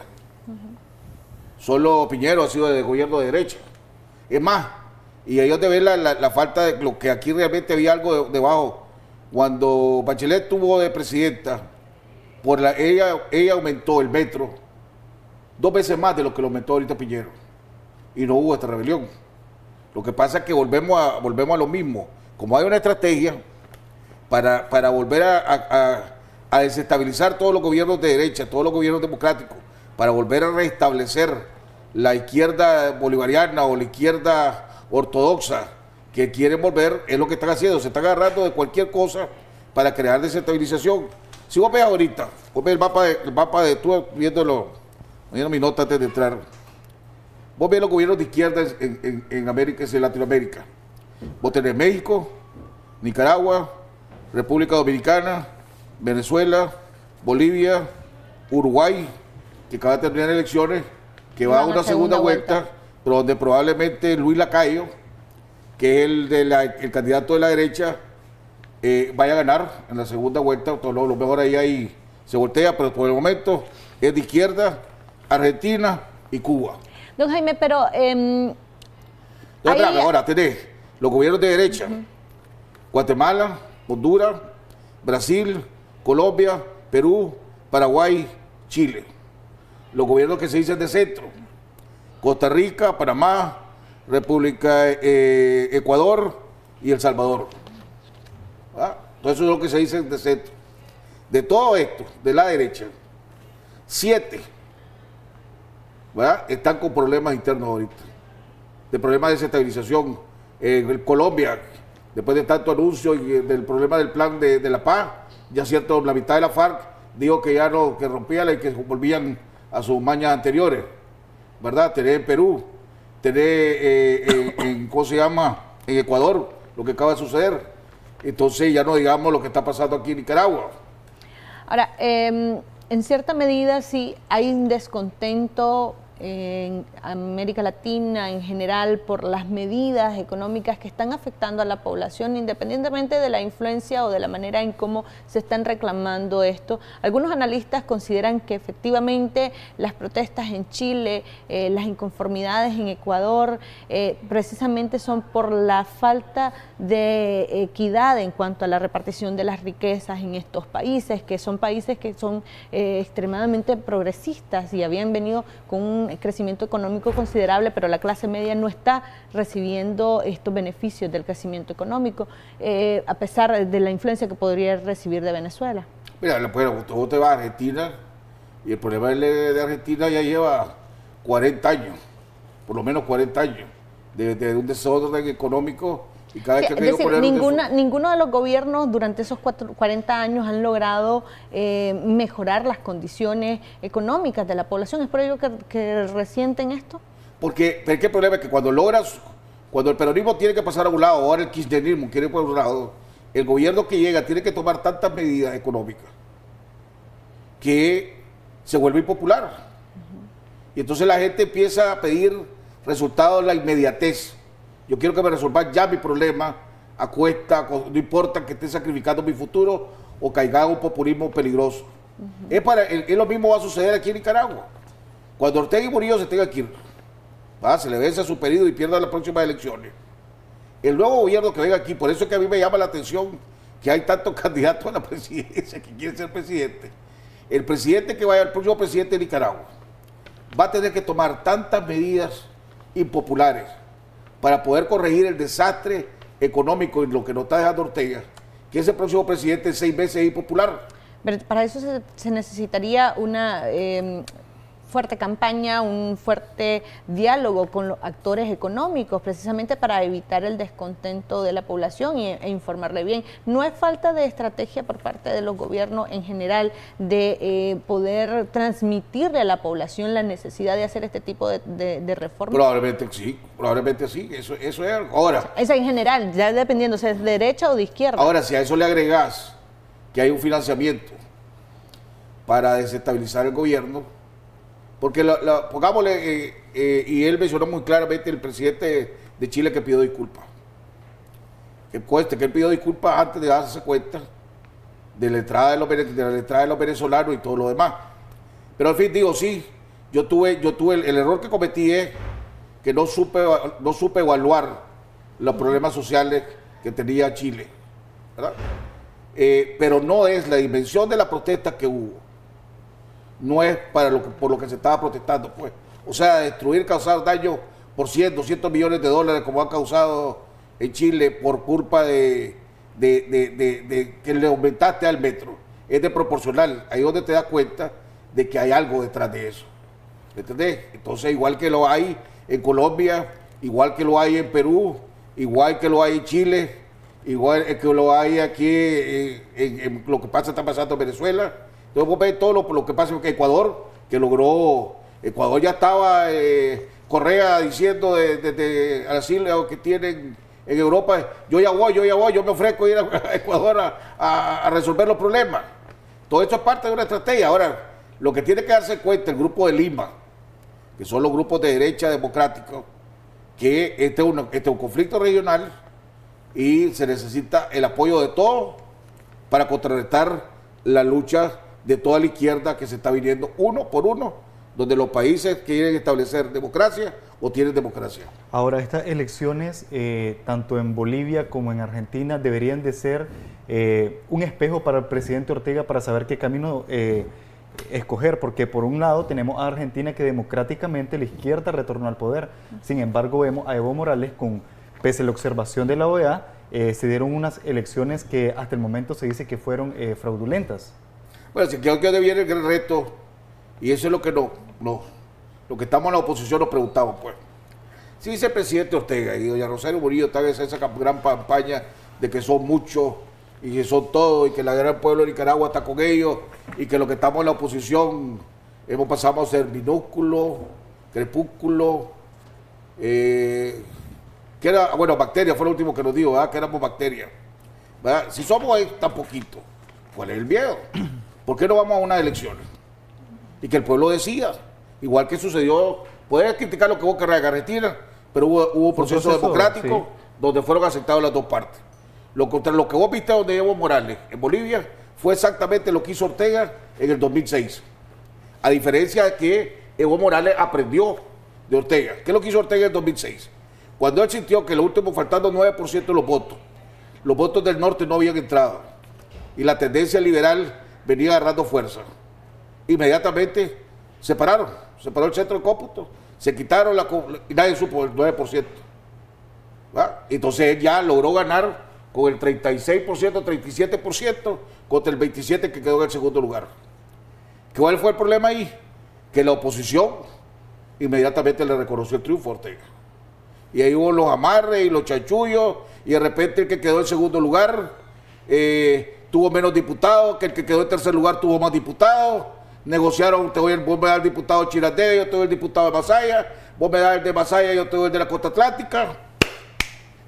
Solo Piñero ha sido de gobierno de derecha. Es más, y ellos de ver la falta de lo que aquí realmente había algo debajo. Cuando Bachelet tuvo de presidenta, ella aumentó el metro 2 veces más de lo que lo aumentó ahorita Piñero. Y no hubo esta rebelión. Lo que pasa es que volvemos a lo mismo. Como hay una estrategia para volver a desestabilizar todos los gobiernos de derecha, todos los gobiernos democráticos, para volver a restablecer la izquierda bolivariana o la izquierda ortodoxa que quieren volver, es lo que están haciendo, se están agarrando de cualquier cosa para crear desestabilización. Si vos ves ahorita, vos ves el mapa de tú viéndolo mi nota antes de entrar, vos ves los gobiernos de izquierda en América, en Latinoamérica. Vos tenés México, Nicaragua, República Dominicana, Venezuela, Bolivia, Uruguay, que acaba de terminar elecciones, que va a una segunda vuelta, pero donde probablemente Luis Lacayo, que es el candidato de la derecha, vaya a ganar en la segunda vuelta. Lo mejor ahí se voltea, pero por el momento es de izquierda, Argentina y Cuba.
Don Jaime, pero...
ahora tenés los gobiernos de derecha, Guatemala, Honduras, Brasil, Colombia, Perú, Paraguay, Chile. Los gobiernos que se dicen de centro, Costa Rica, Panamá, República Ecuador y El Salvador. Entonces eso es lo que se dice de centro. De todo esto, de la derecha, 7 están con problemas internos ahorita, de problemas de desestabilización. En Colombia, después de tanto anuncio y del problema del plan de la paz, ya cierto, la mitad de la FARC dijo que ya no, que rompían y que volvían a sus mañas anteriores, ¿verdad? Tenés en Perú, tenés ¿cómo se llama? En Ecuador, lo que acaba de suceder. Entonces ya no digamos lo que está pasando aquí en Nicaragua.
Ahora, en cierta medida sí hay un descontento en América Latina en general por las medidas económicas que están afectando a la población, independientemente de la influencia o de la manera en cómo se están reclamando esto. Algunos analistas consideran que efectivamente las protestas en Chile, las inconformidades en Ecuador, precisamente son por la falta de equidad en cuanto a la repartición de las riquezas en estos países, que son países que son extremadamente progresistas y habían venido con un crecimiento económico considerable, pero la clase media no está recibiendo estos beneficios del crecimiento económico, a pesar de la influencia que podría recibir de Venezuela.
Mira, vos te vas a Argentina y el problema de Argentina ya lleva 40 años, por lo menos 40 años, de un desorden económico. Y cada vez que
es decir, ninguno de los gobiernos durante esos 40 años han logrado mejorar las condiciones económicas de la población. ¿Es por ello que resienten esto? Porque
el problema es que cuando el peronismo tiene que pasar a un lado, ahora el kirchnerismo quiere por un lado, el gobierno que llega tiene que tomar tantas medidas económicas que se vuelve impopular. Y entonces la gente empieza a pedir resultados de la inmediatez. Yo quiero que me resuelvan ya mi problema a cuesta, no importa que esté sacrificando mi futuro o caiga en un populismo peligroso. Es lo mismo va a suceder aquí en Nicaragua. Cuando Ortega y Murillo se tenga que ir, se le vence a su periodo y pierda las próximas elecciones. El nuevo gobierno que venga aquí, por eso es que a mí me llama la atención que hay tantos candidatos a la presidencia que quieren ser presidente. El presidente que vaya, el próximo presidente de Nicaragua, va a tener que tomar tantas medidas impopulares para poder corregir el desastre económico en lo que nos está dejando Ortega, que ese próximo presidente en 6 meses es impopular.
Pero para eso se necesitaría una fuerte campaña, un fuerte diálogo con los actores económicos, precisamente para evitar el descontento de la población e informarle bien. No es falta de estrategia por parte de los gobiernos en general de poder transmitirle a la población la necesidad de hacer este tipo de reformas.
Probablemente sí, eso es ahora.
Eso en general, ya dependiendo si es de derecha o de izquierda.
Ahora, si a eso le agregas que hay un financiamiento para desestabilizar el gobierno, porque pongámosle, y él mencionó muy claramente el presidente de Chile que pidió disculpas. Que él pidió disculpas antes de darse cuenta de la entrada de los venezolanos y todo lo demás. Pero al fin digo, sí, yo tuve el error que cometí es que no supe evaluar los problemas sociales que tenía Chile, ¿verdad? Pero no es la dimensión de la protesta que hubo. No es por lo que se estaba protestando, pues. O sea, destruir, causar daño por 100, 200 millones de dólares como han causado en Chile por culpa de que le aumentaste al metro. Es desproporcional. Ahí es donde te das cuenta de que hay algo detrás de eso. ¿Entendés? Entonces, igual que lo hay en Colombia, igual que lo hay en Perú, igual que lo hay en Chile, igual que lo hay aquí en lo que está pasando en Venezuela. Entonces vos ves todo lo que pasa en Ecuador, Ecuador ya estaba Correa diciendo desde al asilo que tienen en Europa, yo me ofrezco ir a Ecuador a resolver los problemas. Todo esto es parte de una estrategia. Ahora, lo que tiene que darse cuenta el grupo de Lima, que son los grupos de derecha democráticos, que este es un conflicto regional y se necesita el apoyo de todos para contrarrestar la lucha de toda la izquierda que se está viniendo uno por uno, donde los países quieren establecer democracia o tienen democracia.
Ahora, estas elecciones, tanto en Bolivia como en Argentina, deberían de ser un espejo para el presidente Ortega para saber qué camino escoger, porque por un lado tenemos a Argentina que democráticamente la izquierda retornó al poder. Sin embargo, vemos a Evo Morales pese a la observación de la OEA, se dieron unas elecciones que hasta el momento se dice que fueron fraudulentas.
Bueno, si creo que viene el gran reto, y eso es lo que lo que estamos en la oposición nos preguntamos, pues. Si dice el presidente Ortega y doña Rosario Murillo está en esa gran campaña de que son muchos y que son todos y que el gran pueblo de Nicaragua está con ellos y que los que estamos en la oposición hemos pasado a ser minúsculos, crepúsculos, que era, bueno, bacterias fue lo último que nos dijo, ¿verdad? Que éramos bacterias, ¿verdad? Si somos tan poquito, ¿cuál es el miedo? ¿Por qué no vamos a unas elecciones? Y que el pueblo decida. igual que sucedió, puedes criticar lo que hubo en Argentina, pero hubo un proceso democrático sí, donde fueron aceptados las dos partes. Lo que vos viste donde Evo Morales en Bolivia fue exactamente lo que hizo Ortega en el 2006. A diferencia de que Evo Morales aprendió de Ortega. ¿Qué es lo que hizo Ortega en el 2006? Cuando él sintió que lo último, faltando 9% de los votos del norte no habían entrado y la tendencia liberal venía agarrando fuerza. Inmediatamente se paró el centro de cómputo, se quitaron y nadie supo el 9%. ¿Va? Entonces él ya logró ganar con el 36%, 37% contra el 27% que quedó en el segundo lugar. ¿Cuál fue el problema ahí? Que la oposición inmediatamente le reconoció el triunfo a Ortega. Y ahí hubo los amarres y los chanchullos, y de repente el que quedó en segundo lugar tuvo menos diputados, que el que quedó en tercer lugar tuvo más diputados, negociaron, vos me das el diputado de Chirandé, yo te doy el diputado de Masaya, vos me das el de Masaya, yo te doy el de la Costa Atlántica,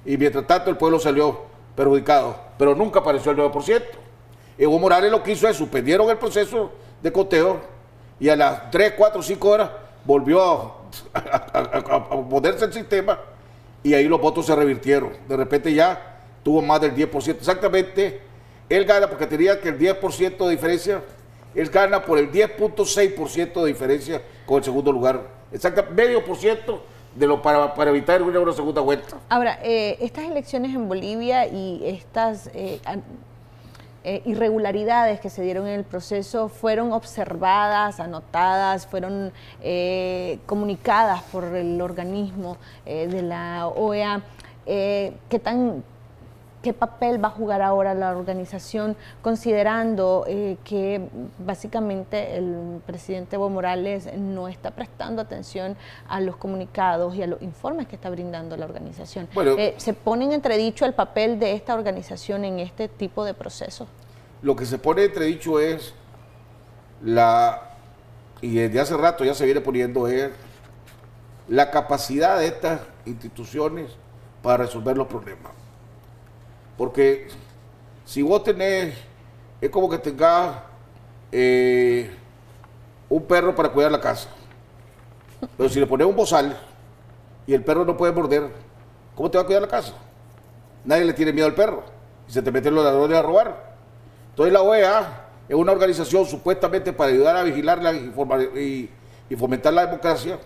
y mientras tanto el pueblo salió perjudicado, pero nunca apareció el 9%. Evo Morales lo que hizo es, suspendieron el proceso de conteo, y a las 3, 4, 5 horas volvió a ponerse el sistema, y ahí los votos se revirtieron. De repente ya tuvo más del 10%. Exactamente, él gana porque tenía que el 10% de diferencia, él gana por el 10.6% de diferencia con el segundo lugar. Exactamente, medio por ciento de lo para evitar una segunda vuelta.
Ahora, estas elecciones en Bolivia y estas irregularidades que se dieron en el proceso fueron observadas, anotadas, fueron comunicadas por el organismo de la OEA. ¿Qué papel va a jugar ahora la organización, considerando que básicamente el presidente Evo Morales no está prestando atención a los comunicados y a los informes que está brindando la organización? Bueno, ¿se pone en entredicho el papel de esta organización en este tipo de procesos?
Lo que se pone en entredicho es y desde hace rato ya se viene poniendo, es la capacidad de estas instituciones para resolver los problemas. Porque si vos tenés, es como que tengas un perro para cuidar la casa. Pero si le pones un bozal y el perro no puede morder, ¿cómo te va a cuidar la casa? Nadie le tiene miedo al perro. Y se te meten los ladrones a robar. Entonces la OEA es una organización supuestamente para ayudar a vigilarla y fomentar la democracia,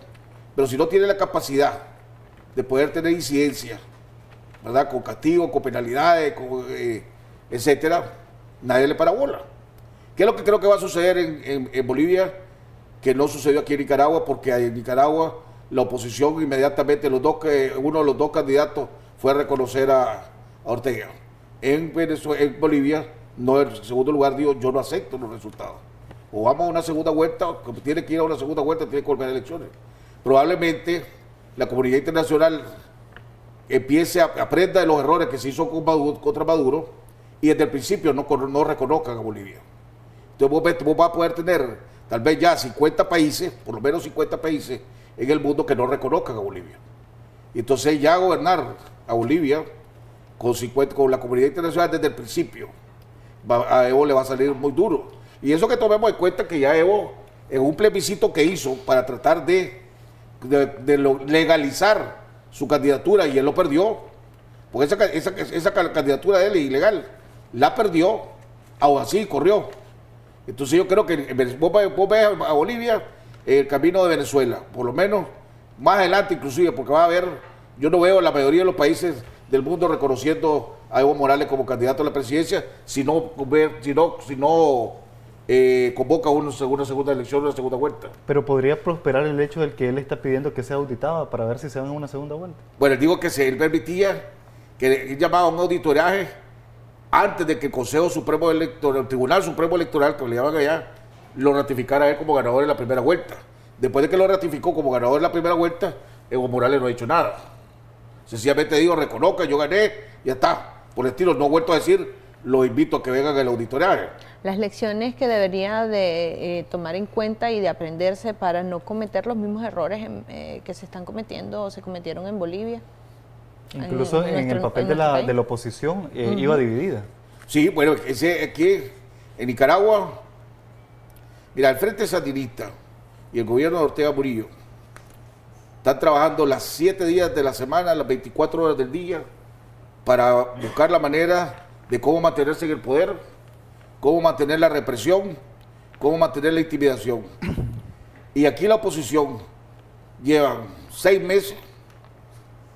pero si no tiene la capacidad de poder tener incidencia, ¿verdad?, con castigos, con penalidades, etcétera, nadie le para bola. ¿Qué es lo que creo que va a suceder en Bolivia? Que no sucedió aquí en Nicaragua, porque en Nicaragua la oposición inmediatamente, uno de los dos candidatos fue a reconocer a Ortega. En Bolivia, no, en segundo lugar dijo, yo no acepto los resultados. O vamos a una segunda vuelta, tiene que ir a una segunda vuelta, tiene que volver a elecciones. Probablemente la comunidad internacional aprenda de los errores que se hizo contra Maduro y desde el principio no reconozcan a Bolivia. Entonces vos vas a poder tener tal vez ya 50 países, por lo menos 50 países en el mundo que no reconozcan a Bolivia. Y entonces ya gobernar a Bolivia con la comunidad internacional desde el principio, a Evo le va a salir muy duro. Y eso que tomemos en cuenta que ya Evo, en un plebiscito que hizo para tratar de legalizar su candidatura, y él lo perdió, porque esa candidatura de él es ilegal, la perdió, aún así corrió. Entonces yo creo que vos ves a Bolivia el camino de Venezuela, por lo menos más adelante inclusive, porque va a haber, yo no veo la mayoría de los países del mundo reconociendo a Evo Morales como candidato a la presidencia, si no convoca una segunda elección, una segunda vuelta.
Pero podría prosperar el hecho del que él está pidiendo que sea auditado para ver si se van a una segunda vuelta.
Bueno, él dijo que él permitía que él llamaba a un auditoraje antes de que el Consejo Supremo Electoral, el Tribunal Supremo Electoral, que le llaman allá, lo ratificara a él como ganador en la primera vuelta. Después de que lo ratificó como ganador en la primera vuelta, Evo Morales no ha dicho nada. Sencillamente digo, reconozca, yo gané, ya está. Por el estilo, no he vuelto a decir, los invito a que vengan al auditoraje.
Las lecciones que debería de tomar en cuenta y de aprenderse para no cometer los mismos errores que se están cometiendo o se cometieron en Bolivia.
Incluso en el papel de la oposición iba dividida.
Sí, bueno, aquí en Nicaragua, mira, el Frente Sandinista y el gobierno de Ortega Murillo están trabajando las 7 días de la semana, las 24 horas del día, para buscar la manera de cómo mantenerse en el poder, cómo mantener la represión, cómo mantener la intimidación. Y aquí la oposición lleva 6 meses,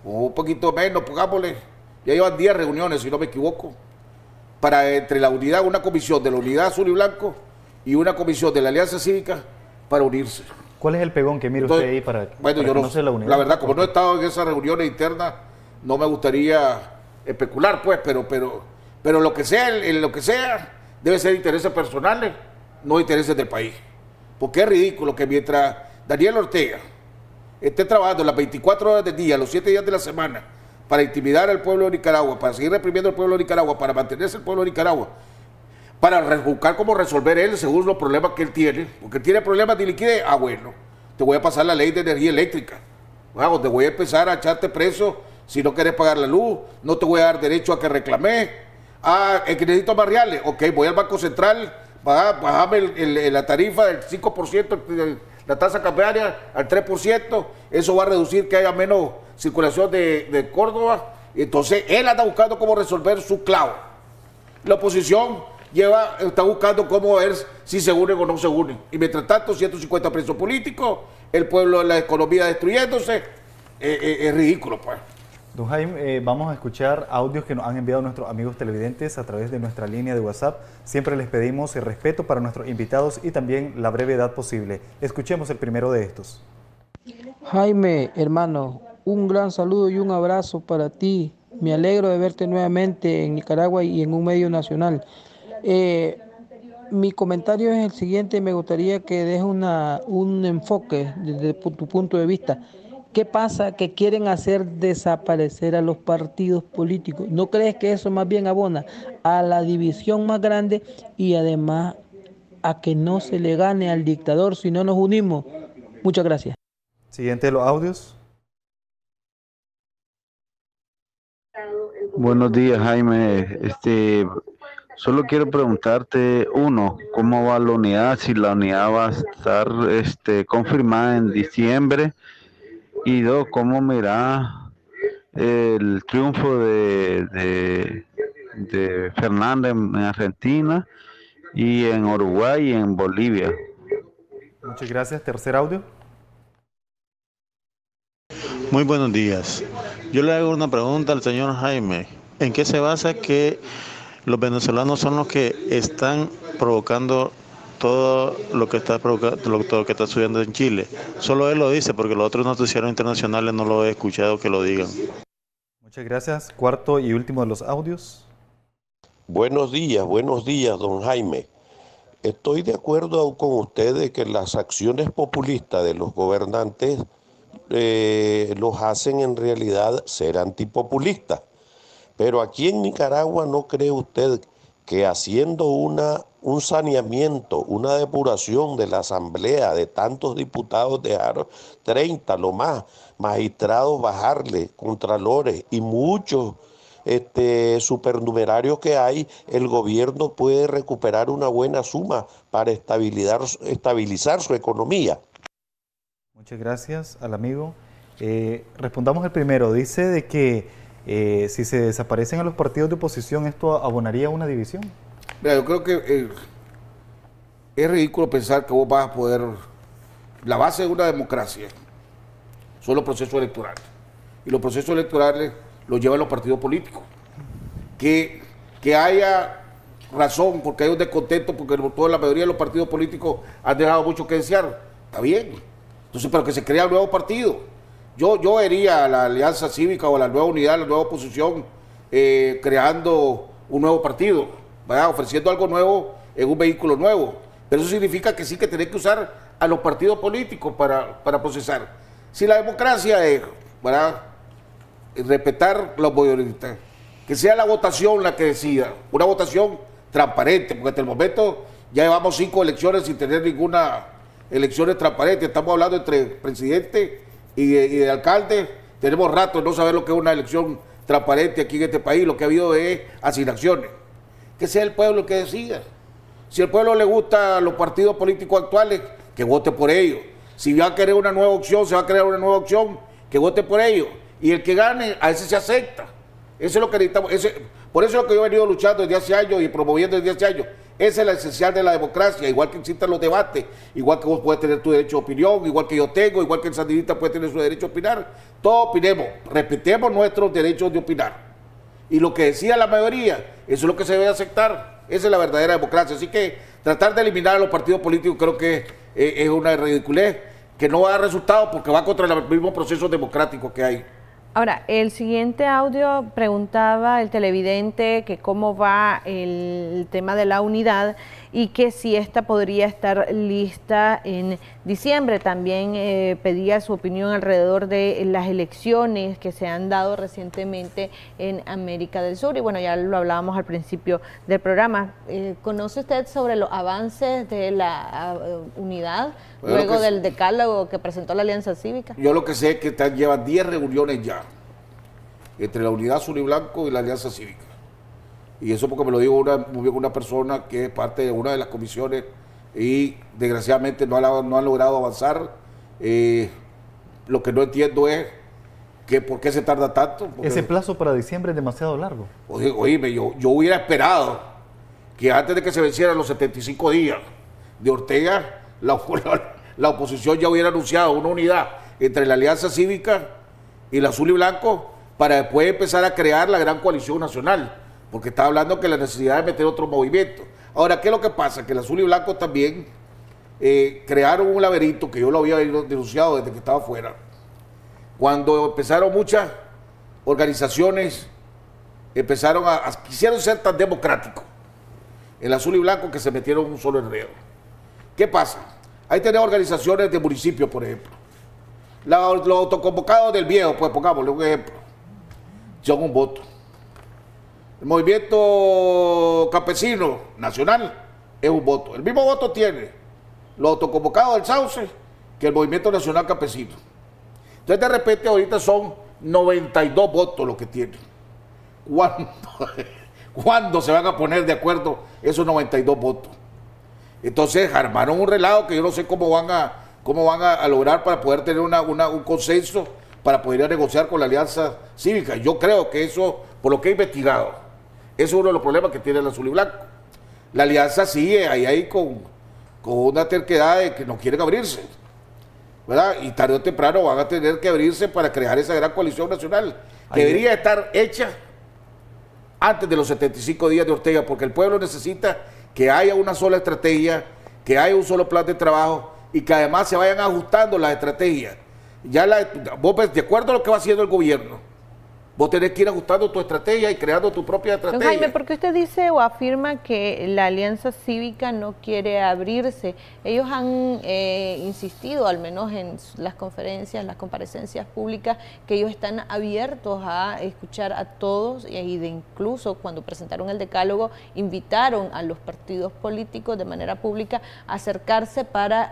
o un poquito menos, pongámosle, ya llevan 10 reuniones, si no me equivoco, para entre la unidad, una comisión de la Unidad Azul y Blanco y una comisión de la Alianza Cívica para unirse.
¿Cuál es el pegón que mire usted ahí para
yo no sé la unidad? La verdad, como no he estado en esas reuniones internas, no me gustaría especular, pues, pero lo que sea, debe ser intereses personales, no intereses del país. Porque es ridículo que mientras Daniel Ortega esté trabajando las 24 horas del día, los 7 días de la semana, para intimidar al pueblo de Nicaragua, para seguir reprimiendo al pueblo de Nicaragua, para mantenerse el pueblo de Nicaragua, para buscar cómo resolver él según los problemas que él tiene, porque él tiene problemas de liquidez. Bueno, te voy a pasar la ley de energía eléctrica, te voy a empezar a echarte preso si no quieres pagar la luz, no te voy a dar derecho a que reclames, el que necesito más reales, ok, voy al Banco Central, bajame la tarifa del 5%, la tasa cambiaria al 3%, eso va a reducir que haya menos circulación de Córdoba. Entonces él anda buscando cómo resolver su clavo. La oposición está buscando cómo ver si se unen o no se unen. Y mientras tanto, 150 presos políticos, el pueblo, la economía destruyéndose, es ridículo, pues.
Don Jaime, vamos a escuchar audios que nos han enviado nuestros amigos televidentes a través de nuestra línea de WhatsApp. Siempre les pedimos el respeto para nuestros invitados y también la brevedad posible. Escuchemos el primero de estos.
Jaime, hermano, un gran saludo y un abrazo para ti. Me alegro de verte nuevamente en Nicaragua y en un medio nacional. Mi comentario es el siguiente, me gustaría que dejes un enfoque desde tu punto de vista. ¿Qué pasa? Que quieren hacer desaparecer a los partidos políticos. ¿No crees que eso más bien abona a la división más grande y además a que no se le gane al dictador si no nos unimos? Muchas gracias.
Siguiente de los audios.
Buenos días, Jaime. Solo quiero preguntarte, uno, ¿cómo va la unidad? Si la unidad va a estar confirmada en diciembre. Y dos, ¿cómo mira el triunfo de Fernández en Argentina y en Uruguay y en Bolivia?
Muchas gracias. Tercer audio.
Muy buenos días. Yo le hago una pregunta al señor Jaime. ¿En qué se basa que los venezolanos son los que están provocando todo lo que está provocando, todo lo que está sucediendo en Chile? Solo él lo dice, porque los otros noticieros internacionales no lo he escuchado que lo digan.
Muchas gracias. Cuarto y último de los audios.
Buenos días, don Jaime. Estoy de acuerdo con usted de que las acciones populistas de los gobernantes los hacen en realidad ser antipopulistas. Pero aquí en Nicaragua, ¿no cree usted que haciendo un saneamiento, una depuración de la asamblea de tantos diputados, dejar 30 lo más, magistrados bajarle, contralores y muchos supernumerarios que hay, el gobierno puede recuperar una buena suma para estabilizar su economía?
Muchas gracias al amigo. Respondamos el primero. Dice de que si se desaparecen a los partidos de oposición, ¿esto abonaría a una división?
Mira, yo creo que es ridículo pensar que vos vas a poder... La base de una democracia son los procesos electorales. Y los procesos electorales los llevan los partidos políticos. Que haya razón, porque hay un descontento, porque toda la mayoría de los partidos políticos han dejado mucho que desear. Está bien. Entonces, pero que se crea un nuevo partido. Yo vería a la Alianza Cívica o a la nueva unidad, a la nueva oposición, creando un nuevo partido, ¿verdad? Ofreciendo algo nuevo en un vehículo nuevo. Pero eso significa que sí que tenés que usar a los partidos políticos para procesar. Si la democracia es, ¿verdad?, respetar los mayoristas, que sea la votación la que decida, una votación transparente, porque hasta el momento ya llevamos 5 elecciones sin tener ninguna elecciones transparentes. Estamos hablando entre presidente y de alcalde. Tenemos rato de no saber lo que es una elección transparente aquí en este país. Lo que ha habido es asignaciones. Que sea el pueblo el que decida. Si al pueblo le gustan los partidos políticos actuales, que vote por ellos. Si va a querer una nueva opción, se va a crear una nueva opción, que vote por ellos. Y el que gane, a ese se acepta. Eso es lo que necesitamos. Por eso es lo que yo he venido luchando desde hace años y promoviendo desde hace años. Esa es la esencial de la democracia, igual que existen los debates, igual que vos puedes tener tu derecho de opinión, igual que yo tengo, igual que el sandinista puede tener su derecho a opinar. Todos opinemos, respetemos nuestros derechos de opinar. Y lo que decía la mayoría, eso es lo que se debe aceptar. Esa es la verdadera democracia. Así que tratar de eliminar a los partidos políticos creo que es una ridiculez que no va a dar resultados porque va contra el mismo proceso democrático que hay.
Ahora, el siguiente audio preguntaba el televidente que cómo va el tema de la unidad y que si esta podría estar lista en diciembre. También pedía su opinión alrededor de las elecciones que se han dado recientemente en América del Sur. Y bueno, ya lo hablábamos al principio del programa. ¿Conoce usted sobre los avances de la unidad luego del decálogo que presentó la Alianza Cívica?
Yo lo que sé es que llevan 10 reuniones ya entre la Unidad Azul y Blanco y la Alianza Cívica. Y eso porque me lo dijo una persona que es parte de una de las comisiones y desgraciadamente no han logrado avanzar. Lo que no entiendo es que por qué se tarda tanto.
Ese plazo para diciembre es demasiado largo.
Oíme, yo hubiera esperado que antes de que se vencieran los 75 días de Ortega, la oposición ya hubiera anunciado una unidad entre la Alianza Cívica y la Azul y Blanco para después empezar a crear la gran coalición nacional, porque está hablando que la necesidad de meter otro movimiento. Ahora, ¿qué es lo que pasa? Que el Azul y Blanco también crearon un laberinto que yo lo había denunciado desde que estaba fuera. Cuando empezaron muchas organizaciones, quisieron ser tan democráticos, el Azul y Blanco, que se metieron en un solo enredo. ¿Qué pasa? Ahí tenemos organizaciones de municipios, por ejemplo. Los autoconvocados del viejo, pues pongámosle un ejemplo, son un voto. El movimiento campesino nacional es un voto. El mismo voto tiene los autoconvocados del Sauce que el movimiento nacional campesino. Entonces de repente ahorita son 92 votos los que tienen. ¿Cuándo se van a poner de acuerdo esos 92 votos? Entonces armaron un relajo que yo no sé cómo van a lograr para poder tener un consenso para poder ir a negociar con la Alianza Cívica. Yo creo que eso, por lo que he investigado, eso es uno de los problemas que tiene la Azul y Blanco. La Alianza sigue ahí con una terquedad de que no quieren abrirse, ¿verdad? Y tarde o temprano van a tener que abrirse para crear esa gran coalición nacional. Debería estar hecha antes de los 75 días de Ortega, porque el pueblo necesita que haya una sola estrategia, que haya un solo plan de trabajo y que además se vayan ajustando las estrategias. Vos, de acuerdo a lo que va haciendo el gobierno, vos tenés que ir ajustando tu estrategia y creando tu propia estrategia.
Don Jaime, ¿por qué usted dice o afirma que la Alianza Cívica no quiere abrirse? Ellos han insistido, al menos en las conferencias, las comparecencias públicas, que ellos están abiertos a escuchar a todos y incluso cuando presentaron el decálogo invitaron a los partidos políticos de manera pública a acercarse para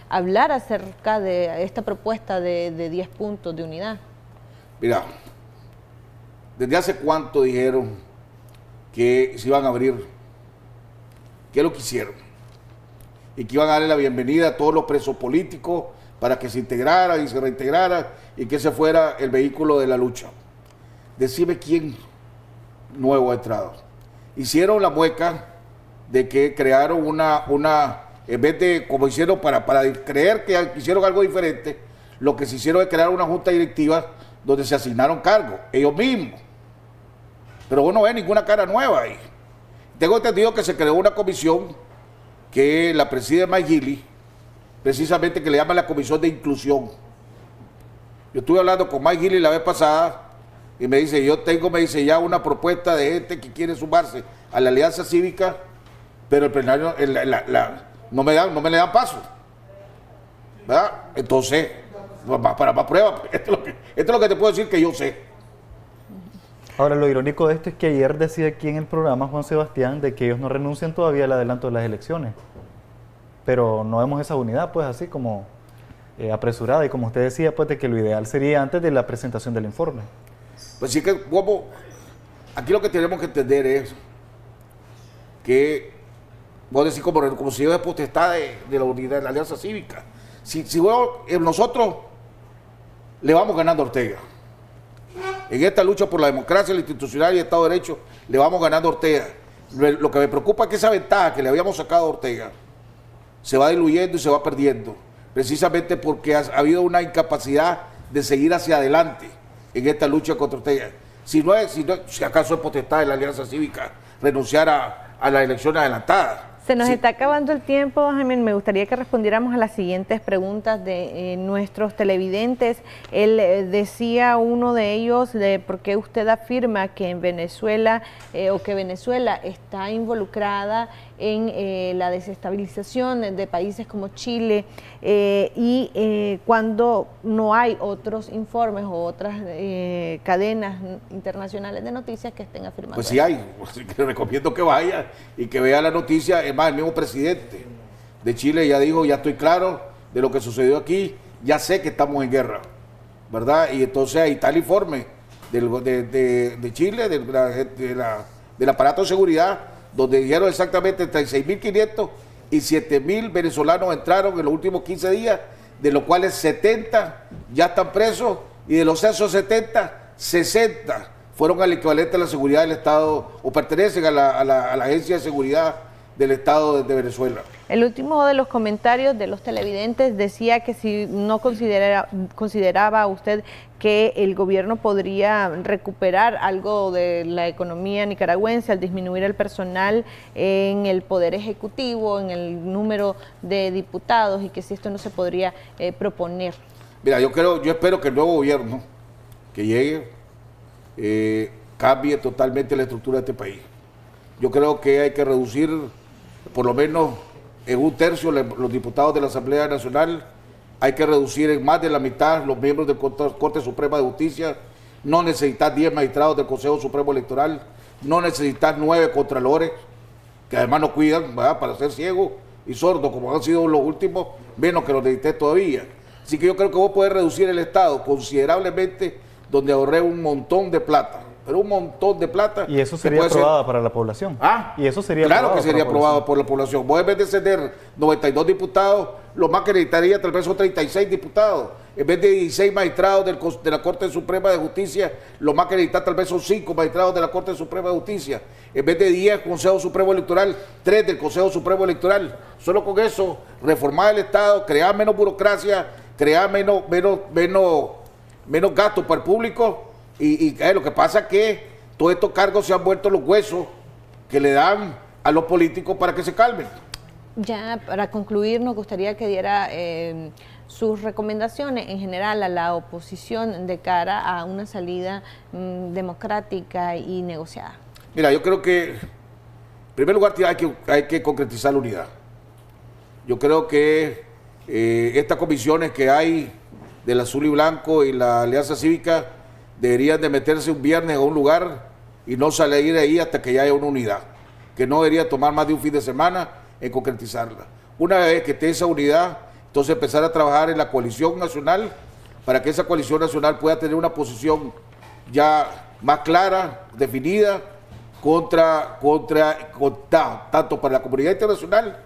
hablar acerca de esta propuesta de 10 puntos de unidad.
Mira, ¿desde hace cuánto dijeron que se iban a abrir? ¿Qué es lo que hicieron? Y que iban a darle la bienvenida a todos los presos políticos para que se integraran y se reintegraran y que ese fuera el vehículo de la lucha. Decime quién nuevo ha entrado. Hicieron la mueca de que crearon en vez de, como hicieron para creer que hicieron algo diferente, lo que se hicieron es crear una junta directiva donde se asignaron cargos, ellos mismos. Pero vos no ves ninguna cara nueva ahí. Tengo entendido que se creó una comisión que la preside Mike Gili, precisamente que le llaman la Comisión de Inclusión. Yo estuve hablando con Mike Gili la vez pasada y me dice, me dice ya una propuesta de gente que quiere sumarse a la Alianza Cívica, pero el plenario no me le dan paso, ¿verdad? Entonces, para más pruebas, esto es lo que te puedo decir que yo sé.
Ahora, lo irónico de esto es que ayer decía aquí en el programa Juan Sebastián de que ellos no renuncian todavía al adelanto de las elecciones, pero no vemos esa unidad pues así como apresurada, y como usted decía pues de que lo ideal sería antes de la presentación del informe.
Pues sí que aquí lo que tenemos que entender es que vos decís como si yo de potestad de la unidad de la Alianza Cívica. Si nosotros le vamos ganando a Ortega. En esta lucha por la democracia, la institucional y el Estado de Derecho, le vamos ganando a Ortega. Lo que me preocupa es que esa ventaja que le habíamos sacado a Ortega se va diluyendo y se va perdiendo, precisamente porque ha habido una incapacidad de seguir hacia adelante en esta lucha contra Ortega. Si acaso es potestad de la Alianza Cívica renunciar a la elección adelantada.
Se nos está acabando el tiempo, Jaime. Me gustaría que respondiéramos a las siguientes preguntas de nuestros televidentes. Él decía, uno de ellos, de por qué usted afirma que en Venezuela o que Venezuela está involucrada en la desestabilización de países como Chile y cuando no hay otros informes o otras cadenas internacionales de noticias que estén afirmando.
Pues sí hay, le recomiendo que vaya y que vea la noticia. Es más, el mismo presidente de Chile ya dijo, ya estoy claro de lo que sucedió aquí, ya sé que estamos en guerra, ¿verdad? Y entonces ahí está el informe de Chile, del aparato de seguridad, donde dijeron exactamente 36.500 y 7.000 venezolanos entraron en los últimos 15 días, de los cuales 70 ya están presos, y de los esos 70, 60 fueron al equivalente a la seguridad del Estado o pertenecen a la Agencia de Seguridad del Estado de Venezuela.
El último de los comentarios de los televidentes decía que si no consideraba usted que el gobierno podría recuperar algo de la economía nicaragüense al disminuir el personal en el Poder Ejecutivo, en el número de diputados, y que si esto no se podría proponer.
Mira, yo espero que el nuevo gobierno que llegue cambie totalmente la estructura de este país. Yo creo que hay que reducir por lo menos en 1/3 los diputados de la Asamblea Nacional, hay que reducir en más de la mitad los miembros de la Corte Suprema de Justicia, no necesitar 10 magistrados del Consejo Supremo Electoral, no necesitar 9 contralores, que además no cuidan, ¿verdad?, para ser ciegos y sordos, como han sido los últimos, menos que los necesité todavía. Así que yo creo que vos podés reducir el Estado considerablemente, donde ahorré un montón de plata. Pero un montón de plata.
¿Y eso sería aprobada para la población?
¿Y eso sería claro que sería aprobado por la población. Vos, en vez de ceder 92 diputados, lo más que necesitaría tal vez son 36 diputados. En vez de 16 magistrados de la Corte Suprema de Justicia, lo más que necesita tal vez son 5 magistrados de la Corte Suprema de Justicia. En vez de 10 Consejo Supremo Electoral, 3 del Consejo Supremo Electoral. Solo con eso, reformar el Estado, crear menos burocracia, crear menos gastos para el público. Y lo que pasa es que todos estos cargos se han vuelto los huesos que le dan a los políticos para que se calmen.
Ya para concluir, nos gustaría que diera sus recomendaciones en general a la oposición de cara a una salida democrática y negociada.
Mira, yo creo que en primer lugar hay que concretizar la unidad. Yo creo que estas comisiones que hay del Azul y Blanco y la Alianza Cívica deberían de meterse un viernes a un lugar y no salir de ahí hasta que ya haya una unidad, que no debería tomar más de un fin de semana en concretizarla. Una vez que esté esa unidad, entonces empezar a trabajar en la coalición nacional para que esa coalición nacional pueda tener una posición ya más clara, definida, tanto para la comunidad internacional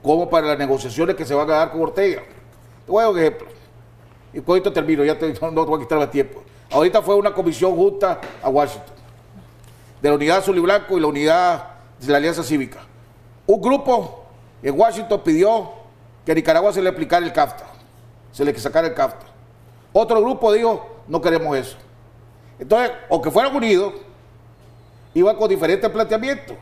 como para las negociaciones que se van a dar con Ortega. Te voy a dar un ejemplo, y con esto termino, no voy a quitar más tiempo. Ahorita fue una comisión justa a Washington, de la Unidad Azul y Blanco y la Unidad de la Alianza Cívica. Un grupo en Washington pidió que a Nicaragua se le aplicara el CAFTA, se le sacara el CAFTA. Otro grupo dijo, no queremos eso. Entonces, aunque fueran unidos, iban con diferentes planteamientos.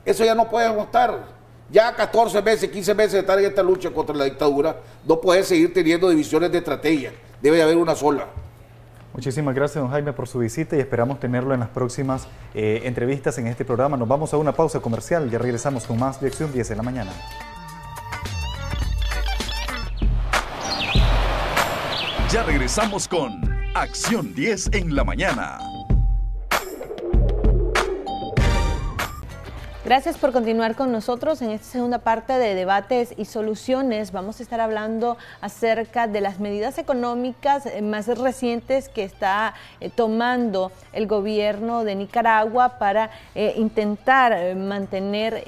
Eso ya no puede estar. Ya 14 meses, 15 meses de estar en esta lucha contra la dictadura, no puede seguir teniendo divisiones de estrategia. Debe haber una sola.
Muchísimas gracias, don Jaime, por su visita y esperamos tenerlo en las próximas entrevistas en este programa. Nos vamos a una pausa comercial, ya regresamos con más de Acción 10 en la mañana.
Ya regresamos con Acción 10 en la mañana.
Gracias por continuar con nosotros en esta segunda parte de Debates y Soluciones. Vamos a estar hablando acerca de las medidas económicas más recientes que está tomando el gobierno de Nicaragua para intentar mantener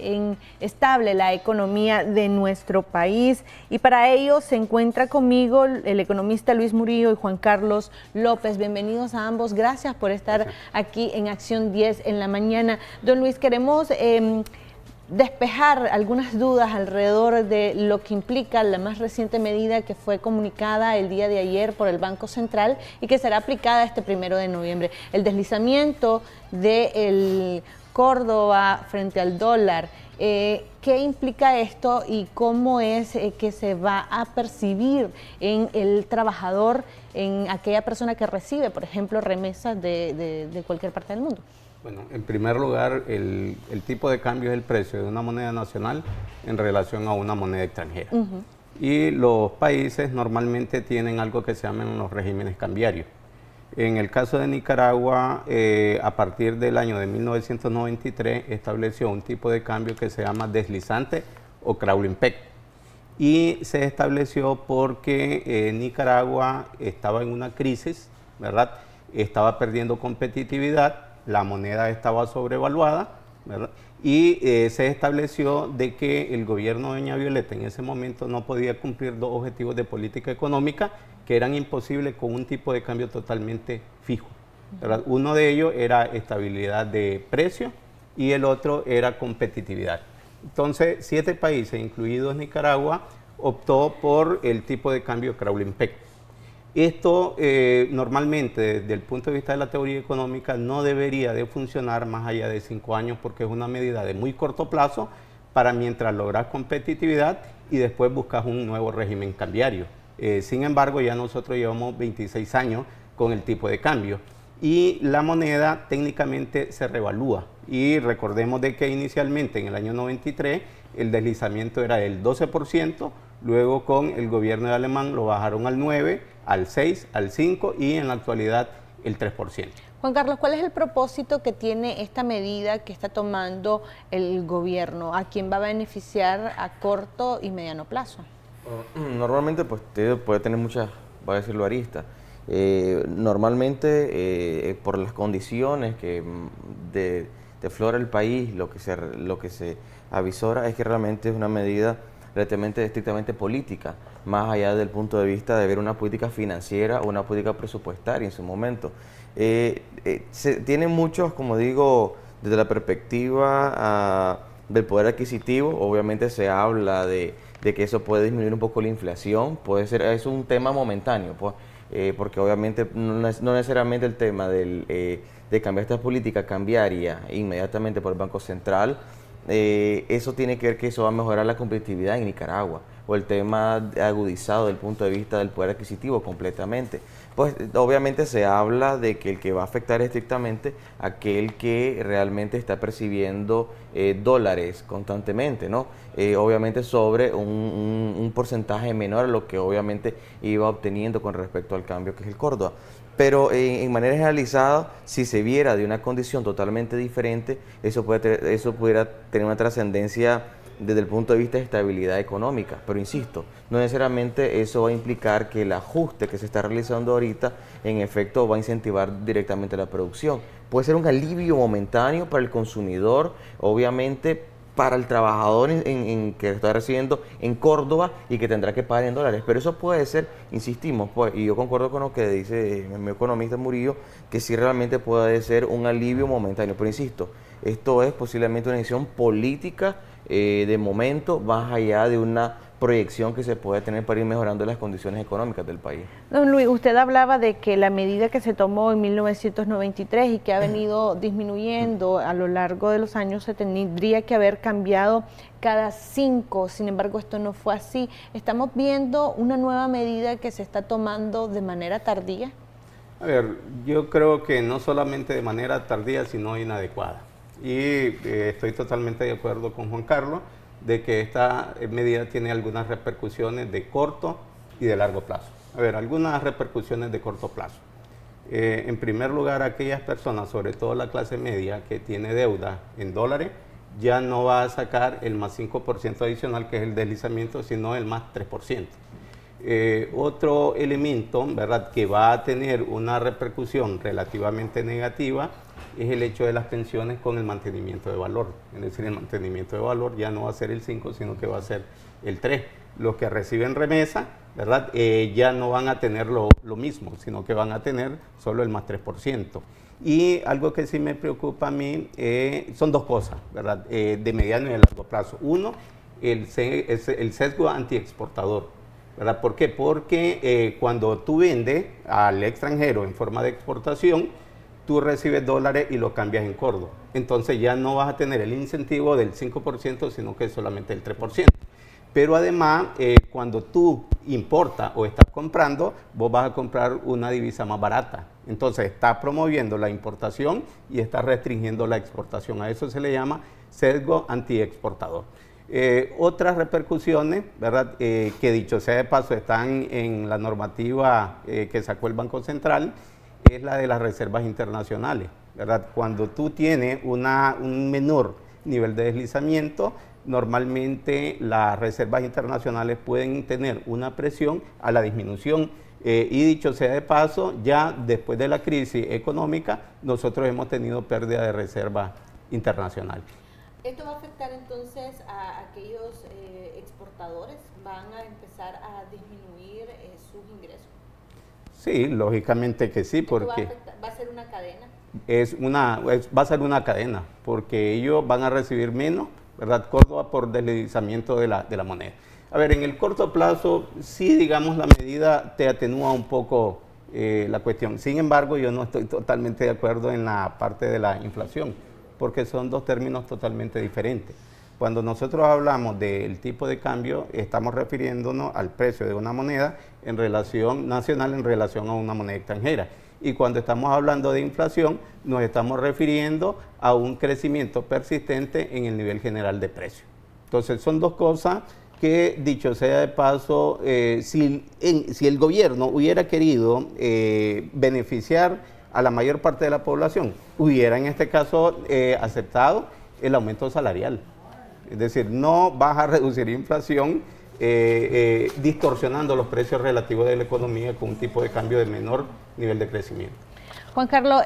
estable la economía de nuestro país. Y para ello se encuentra conmigo el economista Luis Murillo y Juan Carlos López. Bienvenidos a ambos. Gracias por estar aquí en Acción 10 en la mañana. Don Luis, queremos despejar algunas dudas alrededor de lo que implica la más reciente medida que fue comunicada el día de ayer por el Banco Central y que será aplicada este 1 de noviembre. El deslizamiento del Córdoba frente al dólar. ¿Qué implica esto y cómo es que se va a percibir en el trabajador, en aquella persona que recibe, por ejemplo, remesas de cualquier parte del mundo?
Bueno, en primer lugar, el tipo de cambio es el precio de una moneda nacional en relación a una moneda extranjera. Y los países normalmente tienen algo que se llaman los regímenes cambiarios. En el caso de Nicaragua, a partir del año de 1993, estableció un tipo de cambio que se llama deslizante o crawling peg. Y se estableció porque Nicaragua estaba en una crisis, ¿verdad? Estaba perdiendo competitividad, la moneda estaba sobrevaluada, ¿verdad? Y se estableció de que el gobierno de doña Violeta en ese momento no podía cumplir dos objetivos de política económica que eran imposibles con un tipo de cambio totalmente fijo, ¿verdad? Uno de ellos era estabilidad de precio y el otro era competitividad. Entonces, 7 países, incluidos Nicaragua, optó por el tipo de cambio crawling peg. Esto normalmente, desde el punto de vista de la teoría económica, no debería de funcionar más allá de 5 años porque es una medida de muy corto plazo para mientras logras competitividad y después buscas un nuevo régimen cambiario. Sin embargo, ya nosotros llevamos 26 años con el tipo de cambio y la moneda técnicamente se revalúa. Y recordemos de que inicialmente en el año 93 el deslizamiento era del 12%, luego con el gobierno de Alemán lo bajaron al 9%, al 6%, al 5% y en la actualidad el 3%.
Juan Carlos, ¿cuál es el propósito que tiene esta medida que está tomando el gobierno? ¿A quién va a beneficiar a corto y mediano plazo?
Normalmente pues puede tener muchas, voy a decirlo, aristas. Normalmente por las condiciones que deflora el país, lo que se avisora es que realmente es una medida relativamente estrictamente política, más allá del punto de vista de ver una política financiera o una política presupuestaria en su momento. Tiene muchos, como digo, desde la perspectiva del poder adquisitivo, obviamente se habla de que eso puede disminuir un poco la inflación, es un tema momentáneo, pues, porque obviamente no necesariamente el tema de cambiar esta política cambiaria inmediatamente por el Banco Central, eso tiene que ver que eso va a mejorar la competitividad en Nicaragua, o el tema agudizado desde el punto de vista del poder adquisitivo completamente. Pues obviamente se habla de que el que va a afectar estrictamente aquel que realmente está percibiendo dólares constantemente, ¿no? Obviamente sobre un porcentaje menor a lo que obviamente iba obteniendo con respecto al cambio que es el Córdoba. Pero en manera generalizada, si se viera de una condición totalmente diferente, eso pudiera tener una trascendencia desde el punto de vista de estabilidad económica. Pero insisto, no necesariamente eso va a implicar que el ajuste que se está realizando ahorita, en efecto, va a incentivar directamente la producción. Puede ser un alivio momentáneo para el consumidor, obviamente para el trabajador que está recibiendo en Córdoba y que tendrá que pagar en dólares. Pero eso puede ser, insistimos, pues, y yo concuerdo con lo que dice mi economista Murillo, que sí realmente puede ser un alivio momentáneo. Pero insisto, esto es posiblemente una decisión política de momento, más allá de una proyección que se puede tener para ir mejorando las condiciones económicas del país.
Don Luis, usted hablaba de que la medida que se tomó en 1993 y que ha venido disminuyendo a lo largo de los años se tendría que haber cambiado cada 5, sin embargo esto no fue así. ¿Estamos viendo una nueva medida que se está tomando de manera tardía?
A ver, yo creo que no solamente de manera tardía, sino inadecuada. Y estoy totalmente de acuerdo con Juan Carlos de que esta medida tiene algunas repercusiones de corto y de largo plazo. A ver, algunas repercusiones de corto plazo. En primer lugar, aquellas personas, sobre todo la clase media, que tiene deuda en dólares, ya no va a sacar el más 5% adicional, que es el deslizamiento, sino el más 3%. Otro elemento, ¿verdad?, que va a tener una repercusión relativamente negativa es el hecho de las pensiones con el mantenimiento de valor. Es decir, el mantenimiento de valor ya no va a ser el 5, sino que va a ser el 3. Los que reciben remesa, ¿verdad?, ya no van a tener lo mismo, sino que van a tener solo el más 3%. Y algo que sí me preocupa a mí son dos cosas, ¿verdad?, de mediano y de largo plazo. Uno, el sesgo antiexportador, ¿verdad? ¿Por qué? Porque cuando tú vendes al extranjero en forma de exportación, tú recibes dólares y lo cambias en córdoba. Entonces ya no vas a tener el incentivo del 5%, sino que solamente el 3%. Pero además, cuando tú importas o estás comprando, vos vas a comprar una divisa más barata. Entonces estás promoviendo la importación y estás restringiendo la exportación. A eso se le llama sesgo antiexportador. Otras repercusiones, ¿verdad?, que dicho sea de paso están en la normativa que sacó el Banco Central, es la de las reservas internacionales, ¿verdad? Cuando tú tienes un menor nivel de deslizamiento, normalmente las reservas internacionales pueden tener una presión a la disminución. Y dicho sea de paso, ya después de la crisis económica, nosotros hemos tenido pérdida de reservas internacionales.
¿Esto va a afectar entonces a aquellos exportadores? ¿Van a empezar a disminuir sus ingresos?
Sí, lógicamente que sí, porque
¿Va a ser una cadena?
Va a ser una cadena, porque ellos van a recibir menos, ¿verdad?, Córdoba, por deslizamiento de la moneda. A ver, en el corto plazo, sí, digamos, la medida te atenúa un poco la cuestión. Sin embargo, yo no estoy totalmente de acuerdo en la parte de la inflación, porque son dos términos totalmente diferentes. Cuando nosotros hablamos del tipo de cambio, estamos refiriéndonos al precio de una moneda en relación nacional en relación a una moneda extranjera. Y cuando estamos hablando de inflación, nos estamos refiriendo a un crecimiento persistente en el nivel general de precios. Entonces, son dos cosas que, dicho sea de paso, si el gobierno hubiera querido beneficiar a la mayor parte de la población, hubiera en este caso aceptado el aumento salarial. Es decir, no vas a reducir inflación distorsionando los precios relativos de la economía con un tipo de cambio de menor nivel de crecimiento.
Juan Carlos,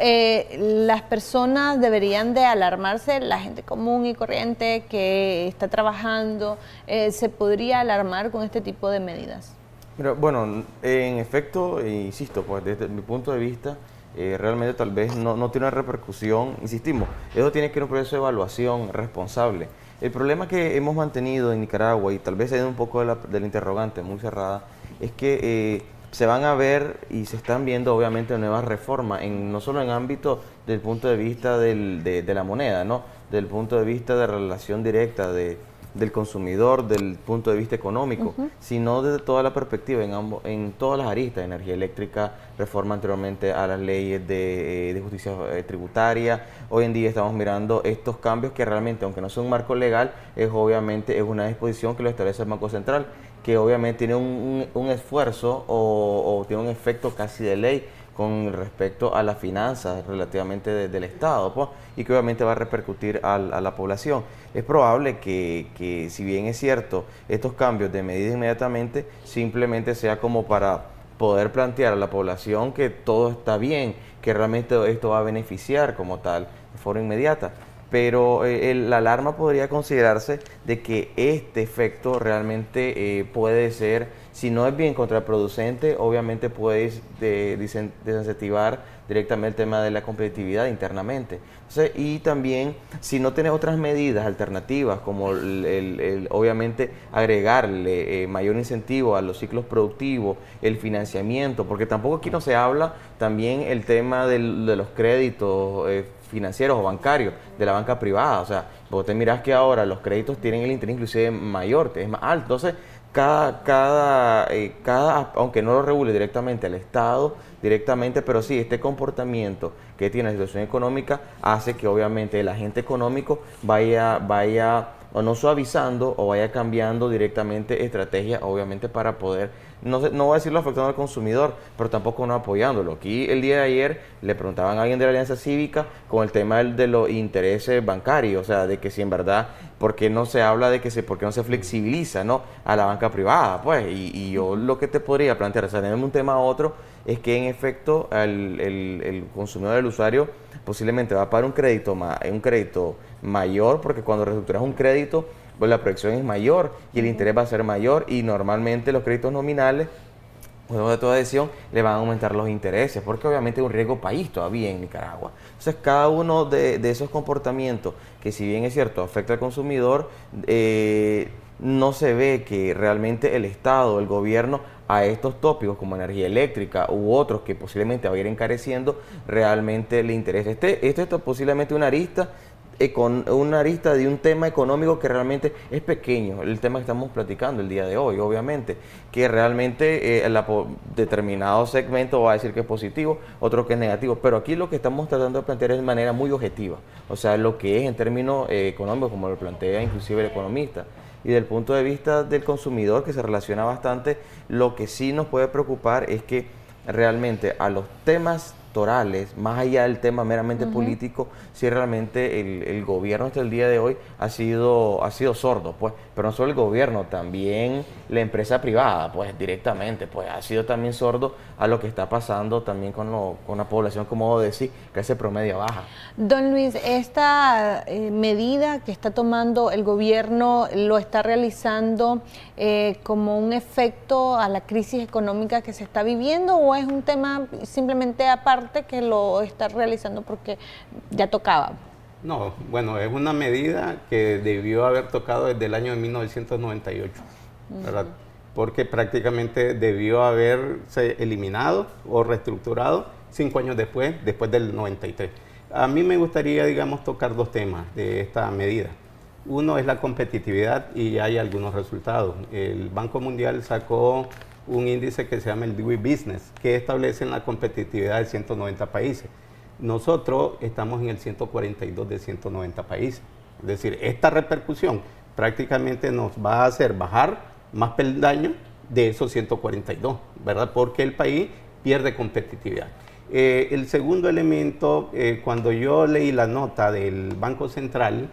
las personas deberían de alarmarse, la gente común y corriente que está trabajando, ¿se podría alarmar con este tipo de medidas?
Pero, bueno, en efecto, insisto, pues desde mi punto de vista, realmente tal vez no tiene una repercusión, insistimos, eso tiene que ir un proceso de evaluación responsable. El problema que hemos mantenido en Nicaragua, y tal vez hay un poco del interrogante muy cerrada, es que se van a ver y se están viendo obviamente nuevas reformas, no solo en ámbito del punto de vista de la moneda, ¿no?, del punto de vista de relación directa del consumidor, del punto de vista económico, sino desde toda la perspectiva, en todas las aristas, energía eléctrica, reforma anteriormente a las leyes de justicia tributaria. Hoy en día estamos mirando estos cambios que realmente, aunque no son un marco legal, obviamente es una disposición que lo establece el Banco Central, que obviamente tiene un esfuerzo o tiene un efecto casi de ley con respecto a las finanzas relativamente del Estado, pues, y que obviamente va a repercutir a la población. Es probable que si bien es cierto, estos cambios de medida inmediatamente simplemente sea como para poder plantear a la población que todo está bien, que realmente esto va a beneficiar como tal de forma inmediata. Pero la alarma podría considerarse de que este efecto realmente puede ser, si no es bien contraproducente, obviamente puede desincentivar directamente el tema de la competitividad internamente. Entonces, y también, si no tiene otras medidas alternativas, como obviamente agregarle mayor incentivo a los ciclos productivos, el financiamiento, porque tampoco aquí no se habla también el tema de los créditos financieros o bancarios de la banca privada. O sea, vos te mirás que ahora los créditos tienen el interés inclusive mayor, es más alto. Entonces, aunque no lo regule directamente el Estado, pero sí este comportamiento que tiene la situación económica hace que obviamente el agente económico vaya o no suavizando o vaya cambiando directamente estrategias, obviamente para poder no voy a decirlo afectando al consumidor, pero tampoco no apoyándolo. Aquí el día de ayer le preguntaban a alguien de la Alianza Cívica con el tema de los intereses bancarios, o sea, de que si en verdad, ¿por qué no se habla de que por qué no se flexibiliza, ¿no?, a la banca privada? Pues, y yo lo que te podría plantear, o sea, tenemos un tema a otro, es que en efecto el consumidor, el usuario, posiblemente va a pagar un crédito mayor, porque cuando reestructuras un crédito, pues la proyección es mayor y el interés va a ser mayor, y normalmente los créditos nominales, luego de toda decisión, le van a aumentar los intereses, porque obviamente hay un riesgo país todavía en Nicaragua. Entonces, cada uno de esos comportamientos, que si bien es cierto, afecta al consumidor, no se ve que realmente el Estado, el gobierno, a estos tópicos como energía eléctrica u otros que posiblemente va a ir encareciendo, realmente le interesa. Esto es posiblemente una arista de un tema económico que realmente es pequeño, el tema que estamos platicando el día de hoy, obviamente, que realmente determinado segmento va a decir que es positivo, otro que es negativo, pero aquí lo que estamos tratando de plantear es de manera muy objetiva, o sea, lo que es en términos económicos, como lo plantea inclusive el economista. Y del punto de vista del consumidor, que se relaciona bastante, lo que sí nos puede preocupar es que realmente a los temas electorales, más allá del tema meramente político, si realmente el gobierno hasta el día de hoy ha sido sordo, pues, pero no solo el gobierno, también la empresa privada, pues, directamente, pues, ha sido también sordo a lo que está pasando también con la población, como decir, que ese promedio baja.
Don Luis, esta medida que está tomando el gobierno, ¿lo está realizando como un efecto a la crisis económica que se está viviendo, o es un tema simplemente aparte que lo está realizando porque ya tocaba?
No, bueno, es una medida que debió haber tocado desde el año de 1998, ¿verdad? Porque prácticamente debió haberse eliminado o reestructurado 5 años después del 93. A mí me gustaría, digamos, tocar 2 temas de esta medida. Uno es la competitividad, y hay algunos resultados. El Banco Mundial sacó un índice que se llama el Doing Business, que establece la competitividad de 190 países. Nosotros estamos en el 142 de 190 países. Es decir, esta repercusión prácticamente nos va a hacer bajar más peldaños de esos 142, ¿verdad? Porque el país pierde competitividad. El segundo elemento, cuando yo leí la nota del Banco Central,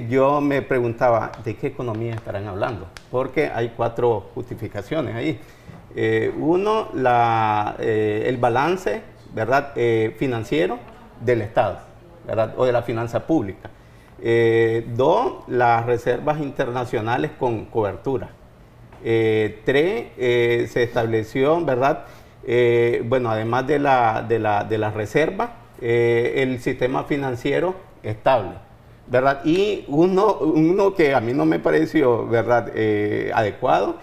yo me preguntaba, ¿de qué economía estarán hablando? Porque hay 4 justificaciones ahí. Uno, el balance, ¿verdad?, financiero del Estado, ¿verdad?, o de la finanza pública. 2, las reservas internacionales con cobertura. 3, se estableció, ¿verdad?, bueno, además de la reserva, el sistema financiero estable, ¿verdad? Y uno que a mí no me pareció, ¿verdad?, adecuado,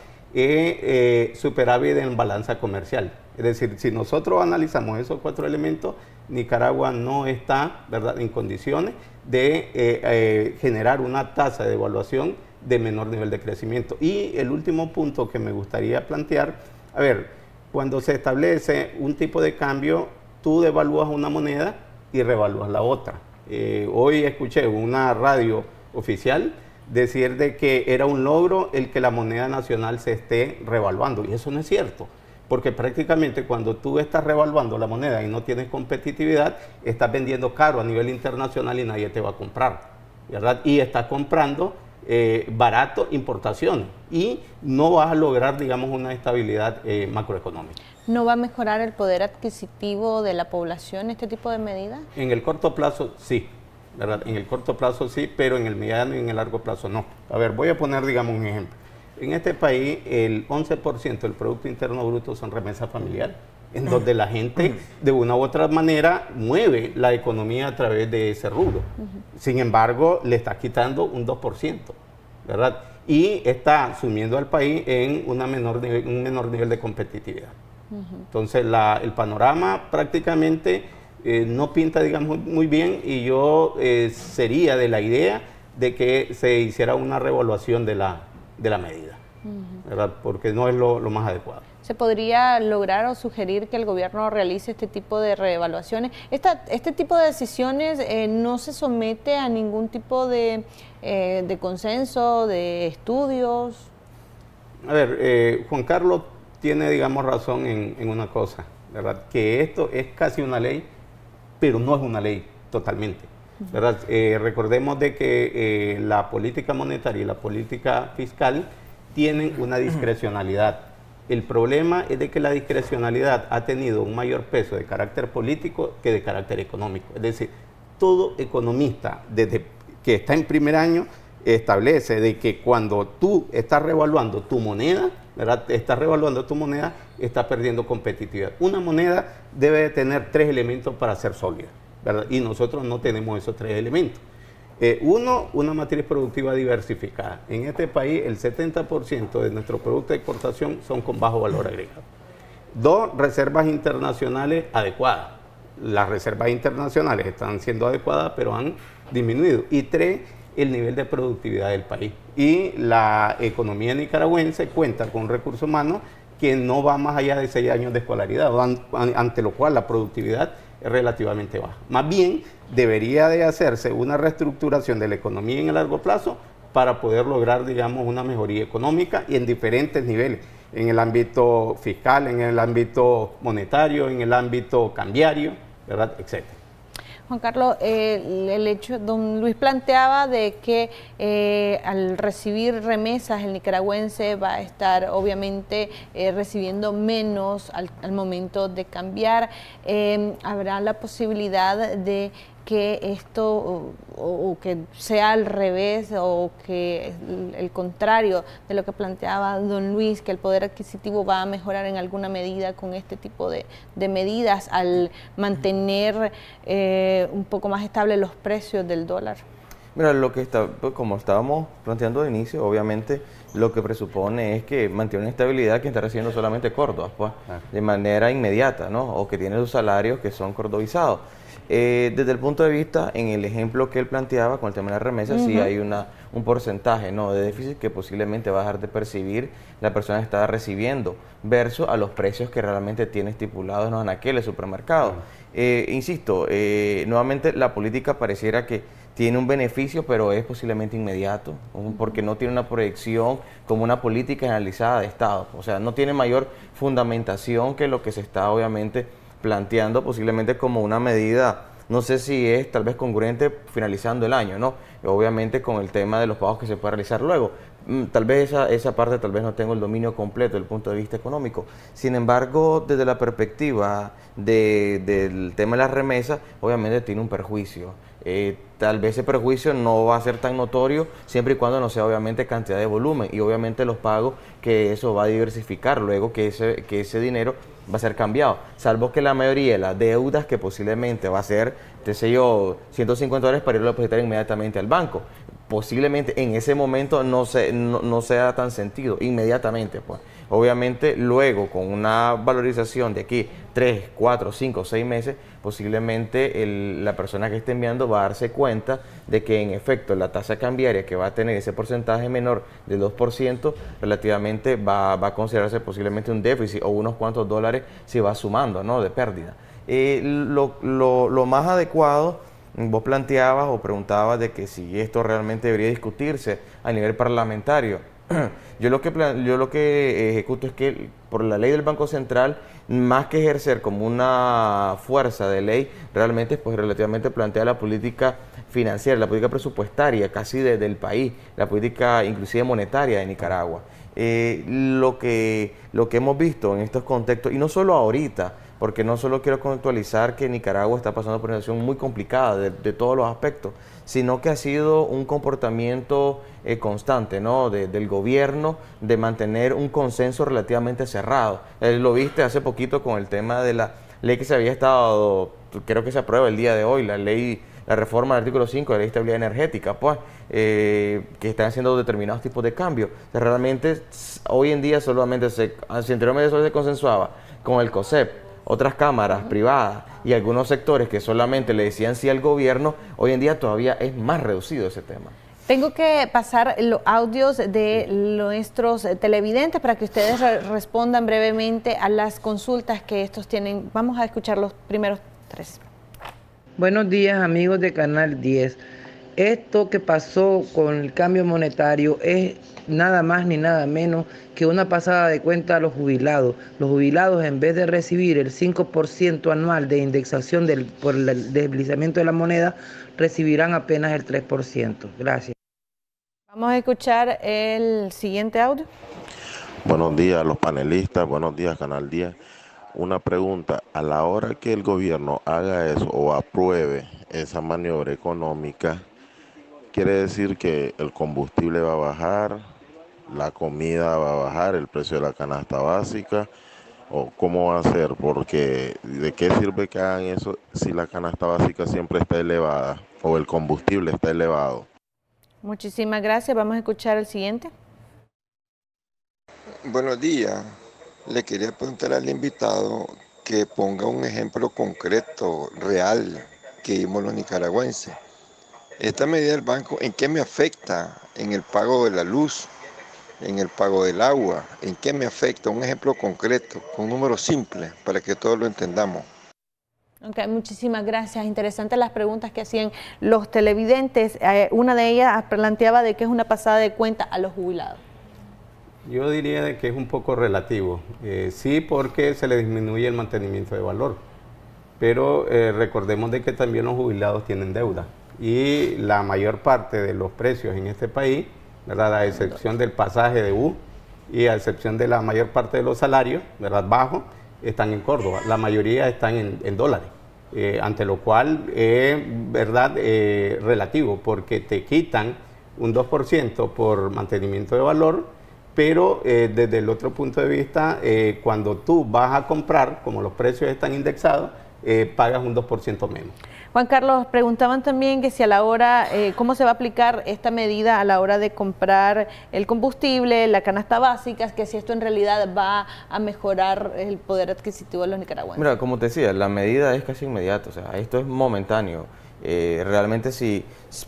superávit en balanza comercial. Es decir, si nosotros analizamos esos 4 elementos, Nicaragua no está, ¿verdad?, en condiciones de generar una tasa de devaluación de menor nivel de crecimiento. Y el último punto que me gustaría plantear, a ver, cuando se establece un tipo de cambio, tú devalúas una moneda y revalúas la otra. Hoy escuché una radio oficial decir de que era un logro el que la moneda nacional se esté revaluando, y eso no es cierto, porque prácticamente cuando tú estás revaluando la moneda y no tienes competitividad, estás vendiendo caro a nivel internacional y nadie te va a comprar, ¿verdad? Y estás comprando barato importaciones y no vas a lograr, digamos, una estabilidad macroeconómica.
¿No va a mejorar el poder adquisitivo de la población este tipo de medidas? En
el corto plazo sí, ¿verdad? En el corto plazo sí, pero en el mediano y en el largo plazo no. A ver, voy a poner, digamos, un ejemplo. En este país el 11% del Producto Interno Bruto son remesas familiares, en donde la gente de una u otra manera mueve la economía a través de ese rubro. Sin embargo, le está quitando un 2%, ¿verdad? Y está sumiendo al país en un menor nivel de competitividad. Entonces, el panorama prácticamente no pinta, digamos, muy bien, y yo sería de la idea de que se hiciera una reevaluación de la medida, ¿verdad? Porque no es lo más adecuado.
¿Se podría lograr o sugerir que el gobierno realice este tipo de reevaluaciones? Este tipo de decisiones no se somete a ningún tipo de consenso, de estudios.
A ver, Juan Carlos tiene, digamos, razón en una cosa, ¿verdad? Que esto es casi una ley, pero no es una ley totalmente, ¿verdad? Recordemos de que la política monetaria y la política fiscal tienen una discrecionalidad. El problema es de que la discrecionalidad ha tenido un mayor peso de carácter político que de carácter económico. Es decir, todo economista, desde que está en primer año, establece de que cuando tú estás revaluando tu moneda, ¿verdad? Estás revaluando tu moneda, estás perdiendo competitividad. Una moneda debe de tener 3 elementos para ser sólida, ¿verdad? Y nosotros no tenemos esos 3 elementos. Uno, una matriz productiva diversificada. En este país, el 70% de nuestros productos de exportación son con bajo valor agregado. 2, reservas internacionales adecuadas. Las reservas internacionales están siendo adecuadas, pero han disminuido. Y 3, el nivel de productividad del país. Y la economía nicaragüense cuenta con un recurso humano que no va más allá de 6 años de escolaridad, ante lo cual la productividad es relativamente baja. Más bien, debería de hacerse una reestructuración de la economía en el largo plazo para poder lograr, digamos, una mejoría económica y en diferentes niveles, en el ámbito fiscal, en el ámbito monetario, en el ámbito cambiario, ¿verdad?, etcétera.
Juan Carlos, el hecho, don Luis planteaba de que al recibir remesas el nicaragüense va a estar obviamente recibiendo menos al momento de cambiar. ¿Habrá la posibilidad de que esto o que sea al revés o que el contrario de lo que planteaba don Luis, que el poder adquisitivo va a mejorar en alguna medida con este tipo de medidas al mantener un poco más estables los precios del dólar?
Mira, lo que está, pues, como estábamos planteando de inicio, obviamente lo que presupone es que mantiene una estabilidad que está recibiendo solamente Córdoba, pues, de manera inmediata, ¿no? O que tiene sus salarios que son cordovizados. Desde el punto de vista, en el ejemplo que él planteaba con el tema de las remesas, sí hay un porcentaje, ¿no?, de déficit que posiblemente va a dejar de percibir la persona que está recibiendo, versus a los precios que realmente tiene estipulados en los anaqueles, supermercados. Insisto, nuevamente la política pareciera que tiene un beneficio, pero es posiblemente inmediato, porque no tiene una proyección como una política analizada de Estado. O sea, no tiene mayor fundamentación que lo que se está obviamente planteando posiblemente como una medida, no sé si es tal vez congruente finalizando el año, ¿no? Obviamente con el tema de los pagos que se puede realizar luego. Tal vez esa parte tal vez no tengo el dominio completo desde el punto de vista económico. Sin embargo, desde la perspectiva del tema de las remesas, obviamente tiene un perjuicio. Tal vez ese perjuicio no va a ser tan notorio siempre y cuando no sea obviamente cantidad de volumen y obviamente los pagos que eso va a diversificar luego que ese dinero va a ser cambiado, salvo que la mayoría de las deudas que posiblemente va a ser, qué sé yo, $150 para irlo a depositar inmediatamente al banco. Posiblemente en ese momento no sea tan sentido, inmediatamente, pues. Obviamente luego con una valorización de aquí 3, 4, 5, 6 meses, posiblemente la persona que esté enviando va a darse cuenta de que en efecto la tasa cambiaria que va a tener ese porcentaje menor del 2%, relativamente va a considerarse posiblemente un déficit o unos cuantos dólares se va sumando, ¿no?, de pérdida. Lo más adecuado, vos planteabas o preguntabas de que si esto realmente debería discutirse a nivel parlamentario. Yo lo que ejecuto es que por la ley del Banco Central, más que ejercer como una fuerza de ley, realmente pues relativamente plantea la política financiera, la política presupuestaria casi del país, la política inclusive monetaria de Nicaragua. Lo que hemos visto en estos contextos, y no solo ahorita, porque no solo quiero contextualizar que Nicaragua está pasando por una situación muy complicada de todos los aspectos, sino que ha sido un comportamiento constante, ¿no?, del gobierno de mantener un consenso relativamente cerrado. Lo viste hace poquito con el tema de la ley que se había estado, creo que se aprueba el día de hoy, la reforma del artículo 5 de la ley de estabilidad energética, pues, que están haciendo determinados tipos de cambios. O sea, realmente hoy en día solamente si anteriormente solo se consensuaba con el COSEP, otras cámaras privadas y algunos sectores que solamente le decían sí al gobierno, hoy en día todavía es más reducido ese tema.
Tengo que pasar los audios de nuestros televidentes para que ustedes respondan brevemente a las consultas que estos tienen. Vamos a escuchar los primeros 3.
Buenos días, amigos de Canal 10. Esto que pasó con el cambio monetario es nada más ni nada menos que una pasada de cuenta a los jubilados. Los jubilados, en vez de recibir el 5% anual de indexación por el deslizamiento de la moneda, recibirán apenas el 3%. Gracias.
Vamos a escuchar el siguiente audio.
Buenos días a los panelistas, buenos días Canal 10. Una pregunta, a la hora que el gobierno haga eso o apruebe esa maniobra económica, ¿quiere decir que el combustible va a bajar, la comida va a bajar, el precio de la canasta básica? ¿O cómo va a ser? Porque ¿de qué sirve que hagan eso si la canasta básica siempre está elevada o el combustible está elevado?
Muchísimas gracias. Vamos a escuchar el siguiente.
Buenos días. Le quería preguntar al invitado que ponga un ejemplo concreto, real, que vimos los nicaragüenses. Esta medida del banco, ¿en qué me afecta? En el pago de la luz, en el pago del agua, ¿en qué me afecta? Un ejemplo concreto, con números simples, para que todos lo entendamos.
Ok, muchísimas gracias. Interesantes las preguntas que hacían los televidentes. Una de ellas planteaba de que es una pasada de cuenta a los jubilados.
Yo diría de que es un poco relativo. Sí, porque se le disminuye el mantenimiento de valor. Pero recordemos de que también los jubilados tienen deuda. Y la mayor parte de los precios en este país, ¿verdad?, a excepción del pasaje de bus y a excepción de la mayor parte de los salarios, ¿verdad?, bajos, están en Córdoba. La mayoría están en dólares. Ante lo cual es, ¿verdad?, relativo, porque te quitan un 2% por mantenimiento de valor, pero desde el otro punto de vista, cuando tú vas a comprar, como los precios están indexados, pagas un 2% menos.
Juan Carlos, preguntaban también que si a la hora, cómo se va a aplicar esta medida a la hora de comprar el combustible, la canasta básica, que si esto en realidad va a mejorar el poder adquisitivo de los nicaragüenses.
Mira, como te decía, la medida es casi inmediata, o sea, esto es momentáneo. Realmente sí,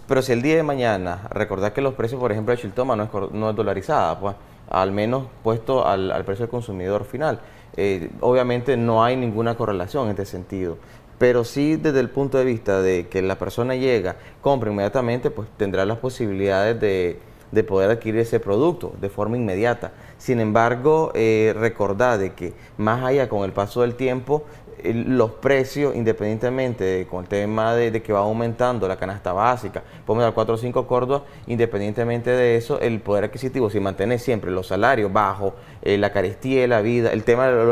pero si el día de mañana, recordad que los precios, por ejemplo, de Chiltoma no es dolarizada, pues, al menos puesto al precio del consumidor final. Obviamente no hay ninguna correlación en este sentido, pero sí desde el punto de vista de que la persona llega, compra inmediatamente, pues tendrá las posibilidades de poder adquirir ese producto de forma inmediata. Sin embargo, recordad de que más allá con el paso del tiempo, los precios, independientemente con el tema de que va aumentando la canasta básica, podemos dar 4 o 5 córdobas, independientemente de eso, el poder adquisitivo, si mantiene siempre los salarios bajos, la carestía de la vida,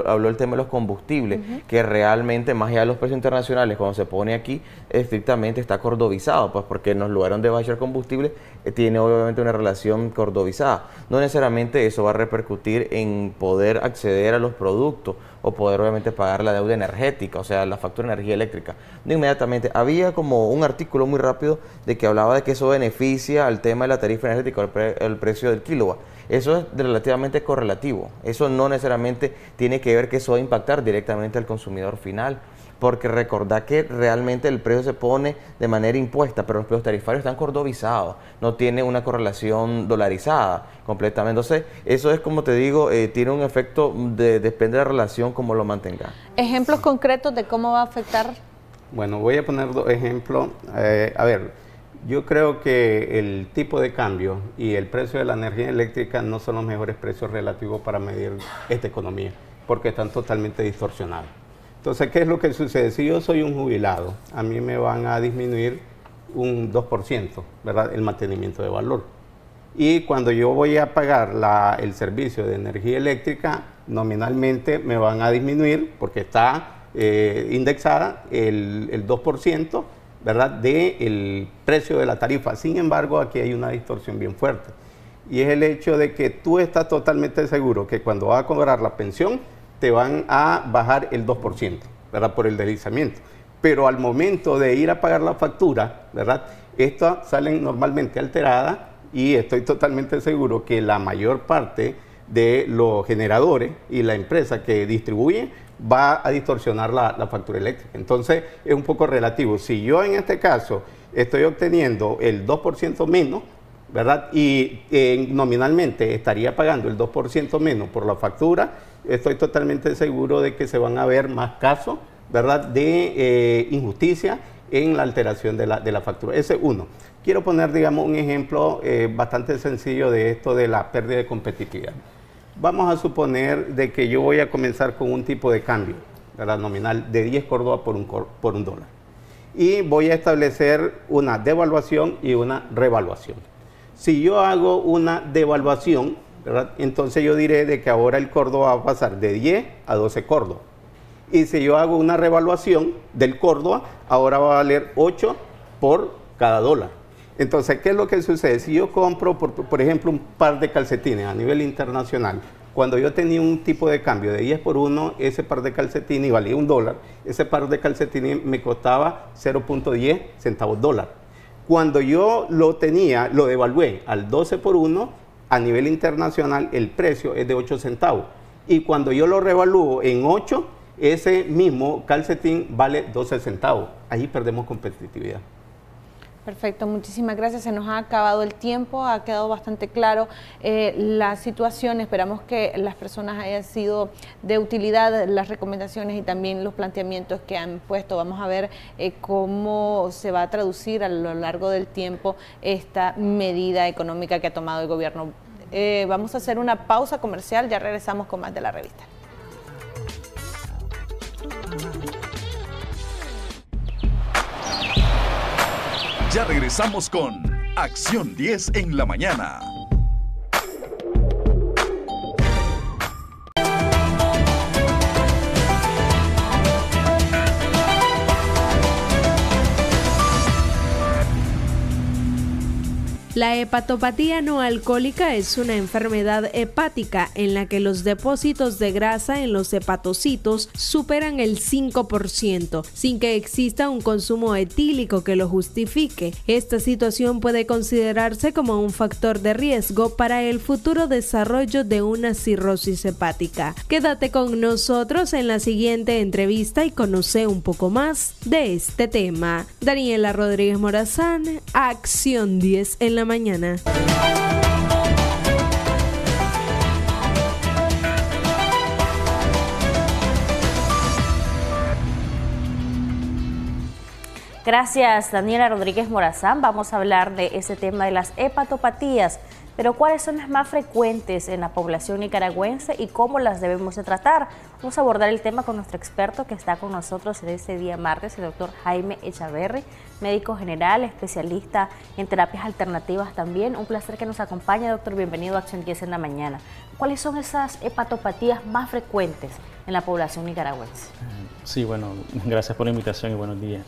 habló el tema de los combustibles, que realmente, más allá de los precios internacionales, cuando se pone aquí, estrictamente está cordobizado, pues porque en los lugares donde va a echar combustible, tiene obviamente una relación cordobizada. No necesariamente eso va a repercutir en poder acceder a los productos o poder obviamente pagar la deuda energética, o sea, la factura de energía eléctrica. No inmediatamente. Había como un artículo muy rápido de que hablaba de que eso beneficia al tema de la tarifa energética, el precio del kilowatt. Eso es relativamente correlativo. Eso no necesariamente tiene que ver que eso va a impactar directamente al consumidor final, porque recordad que realmente el precio se pone de manera impuesta, pero los precios tarifarios están cordobizados, no tiene una correlación dolarizada completamente. Entonces, eso es, como te digo, tiene un efecto, depende de la relación, como lo mantenga.
¿Ejemplos concretos de cómo va a afectar?
Bueno, voy a poner 2 ejemplos. A ver, yo creo que el tipo de cambio y el precio de la energía eléctrica no son los mejores precios relativos para medir esta economía, porque están totalmente distorsionados. Entonces, ¿qué es lo que sucede? Si yo soy un jubilado, a mí me van a disminuir un 2%, ¿verdad?, el mantenimiento de valor. Y cuando yo voy a pagar el servicio de energía eléctrica, nominalmente me van a disminuir, porque está indexada el 2%, ¿verdad?, del precio de la tarifa. Sin embargo, aquí hay una distorsión bien fuerte. Y es el hecho de que tú estás totalmente seguro que cuando vas a cobrar la pensión, te van a bajar el 2%, ¿verdad?, por el deslizamiento. Pero al momento de ir a pagar la factura, ¿verdad?, estas salen normalmente alteradas, y estoy totalmente seguro que la mayor parte de los generadores y la empresa que distribuye va a distorsionar la factura eléctrica. Entonces es un poco relativo. Si yo en este caso estoy obteniendo el 2% menos, ¿verdad?, y nominalmente estaría pagando el 2% menos por la factura, estoy totalmente seguro de que se van a ver más casos, ¿verdad?, de injusticia en la alteración de la factura. Ese es uno. Quiero poner, digamos, un ejemplo bastante sencillo de esto de la pérdida de competitividad. Vamos a suponer de que yo voy a comenzar con un tipo de cambio, ¿verdad?, nominal de 10 córdobas por un dólar. Y voy a establecer una devaluación y una revaluación. Si yo hago una devaluación, ¿verdad?, entonces yo diré de que ahora el córdoba va a pasar de 10 a 12 córdobas. Y si yo hago una revaluación del córdoba, ahora va a valer 8 por cada dólar. Entonces, ¿qué es lo que sucede? Si yo compro, por ejemplo, un par de calcetines a nivel internacional, cuando yo tenía un tipo de cambio de 10 por 1, ese par de calcetines valía $1, ese par de calcetines me costaba 0.10 centavos dólar. Cuando yo lo devalué al 12 por 1, a nivel internacional el precio es de 8 centavos. Y cuando yo lo revalúo en 8, ese mismo calcetín vale 12 centavos. Ahí perdemos competitividad.
Perfecto, muchísimas gracias. Se nos ha acabado el tiempo, ha quedado bastante claro la situación. Esperamos que las personas hayan sido de utilidad, las recomendaciones y también los planteamientos que han puesto. Vamos a ver cómo se va a traducir a lo largo del tiempo esta medida económica que ha tomado el gobierno. Vamos a hacer una pausa comercial, ya regresamos con más de la revista.
Ya regresamos con Acción 10 en la mañana.
La hepatopatía no alcohólica es una enfermedad hepática en la que los depósitos de grasa en los hepatocitos superan el 5%, sin que exista un consumo etílico que lo justifique. Esta situación puede considerarse como un factor de riesgo para el futuro desarrollo de una cirrosis hepática. Quédate con nosotros en la siguiente entrevista y conoce un poco más de este tema. Daniela Rodríguez Morazán, Acción 10 en la mañana.
Gracias, Daniela Rodríguez Morazán. Vamos a hablar de ese tema de las hepatopatías, pero ¿cuáles son las más frecuentes en la población nicaragüense y cómo las debemos de tratar? Vamos a abordar el tema con nuestro experto que está con nosotros en este día martes, el doctor Jaime Echaverri, médico general, especialista en terapias alternativas también. Un placer que nos acompañe, doctor. Bienvenido a Acción 10 en la mañana. ¿Cuáles son esas hepatopatías más frecuentes en la población nicaragüense?
Sí, bueno, gracias por la invitación y buenos días.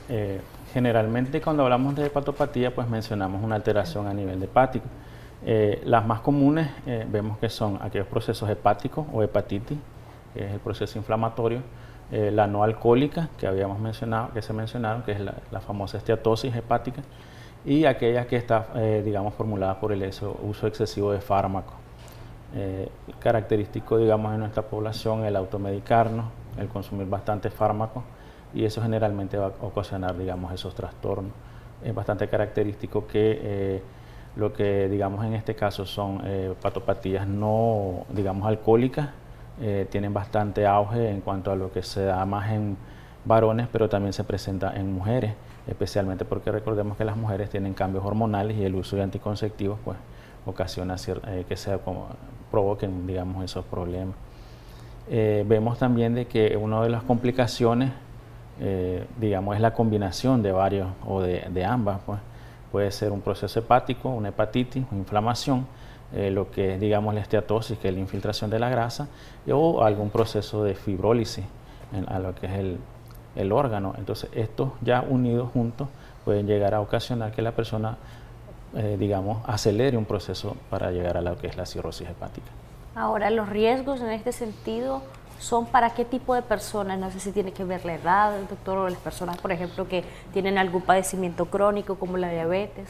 Generalmente cuando hablamos de hepatopatía, pues mencionamos una alteración a nivel hepático. Las más comunes vemos que son aquellos procesos hepáticos o hepatitis, que es el proceso inflamatorio, la no alcohólica, que habíamos mencionado, que se mencionaron, que es la famosa esteatosis hepática, y aquella que está, digamos, formulada por el uso excesivo de fármacos. Característico, digamos, en nuestra población, el automedicarnos, el consumir bastante fármacos, y eso generalmente va a ocasionar, digamos, esos trastornos. Es bastante característico que lo que, digamos, en este caso son hepatopatías no, digamos, alcohólicas, tienen bastante auge en cuanto a lo que se da más en varones, pero también se presenta en mujeres, especialmente porque recordemos que las mujeres tienen cambios hormonales y el uso de anticonceptivos pues ocasiona que provoquen, digamos, esos problemas. Vemos también de que una de las complicaciones, digamos, es la combinación de varios o de ambas, pues. Puede ser un proceso hepático, una hepatitis, una inflamación, lo que es, digamos, la esteatosis, que es la infiltración de la grasa, o algún proceso de fibrólisis a lo que es el órgano. Entonces, estos ya unidos juntos pueden llegar a ocasionar que la persona, digamos, acelere un proceso para llegar a lo que es la cirrosis hepática.
Ahora, los riesgos en este sentido son para qué tipo de personas. No sé si tiene que ver la edad, doctor, o las personas, por ejemplo, que tienen algún padecimiento crónico como la diabetes.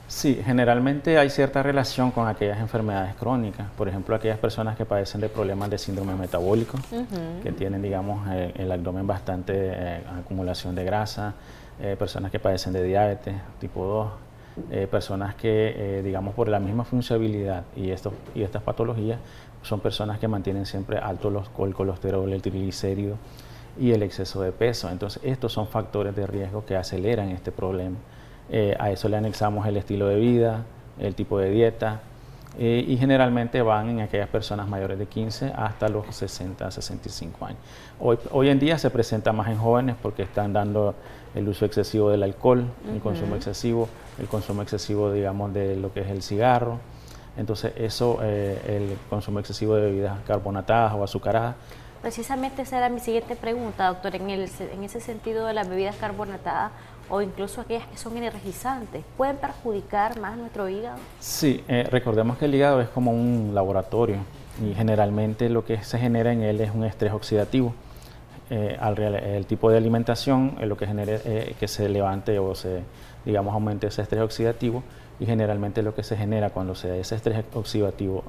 Sí, generalmente hay cierta relación con aquellas enfermedades crónicas, por ejemplo, aquellas personas que padecen de problemas de síndrome metabólico, que tienen, digamos, el abdomen bastante acumulación de grasa, personas que padecen de diabetes tipo 2, personas que, digamos, por la misma funcionalidad y estas patologías, son personas que mantienen siempre alto el colesterol, el triglicérido, y el exceso de peso. Entonces, estos son factores de riesgo que aceleran este problema. A eso le anexamos el estilo de vida, el tipo de dieta, y generalmente van en aquellas personas mayores de 15 hasta los 60, 65 años. Hoy en día se presenta más en jóvenes porque están dando el uso excesivo del alcohol, el consumo excesivo, digamos, de lo que es el cigarro. Entonces eso, el consumo excesivo de bebidas carbonatadas o azucaradas.
Precisamente esa era mi siguiente pregunta, doctor, en ese sentido de las bebidas carbonatadas o incluso aquellas que son energizantes, ¿pueden perjudicar más nuestro hígado? Sí,
recordemos que el hígado es como un laboratorio y generalmente lo que se genera en él es un estrés oxidativo. El tipo de alimentación lo que genera que se levante o se, digamos, aumente ese estrés oxidativo, y generalmente lo que se genera cuando se da ese estrés oxidativo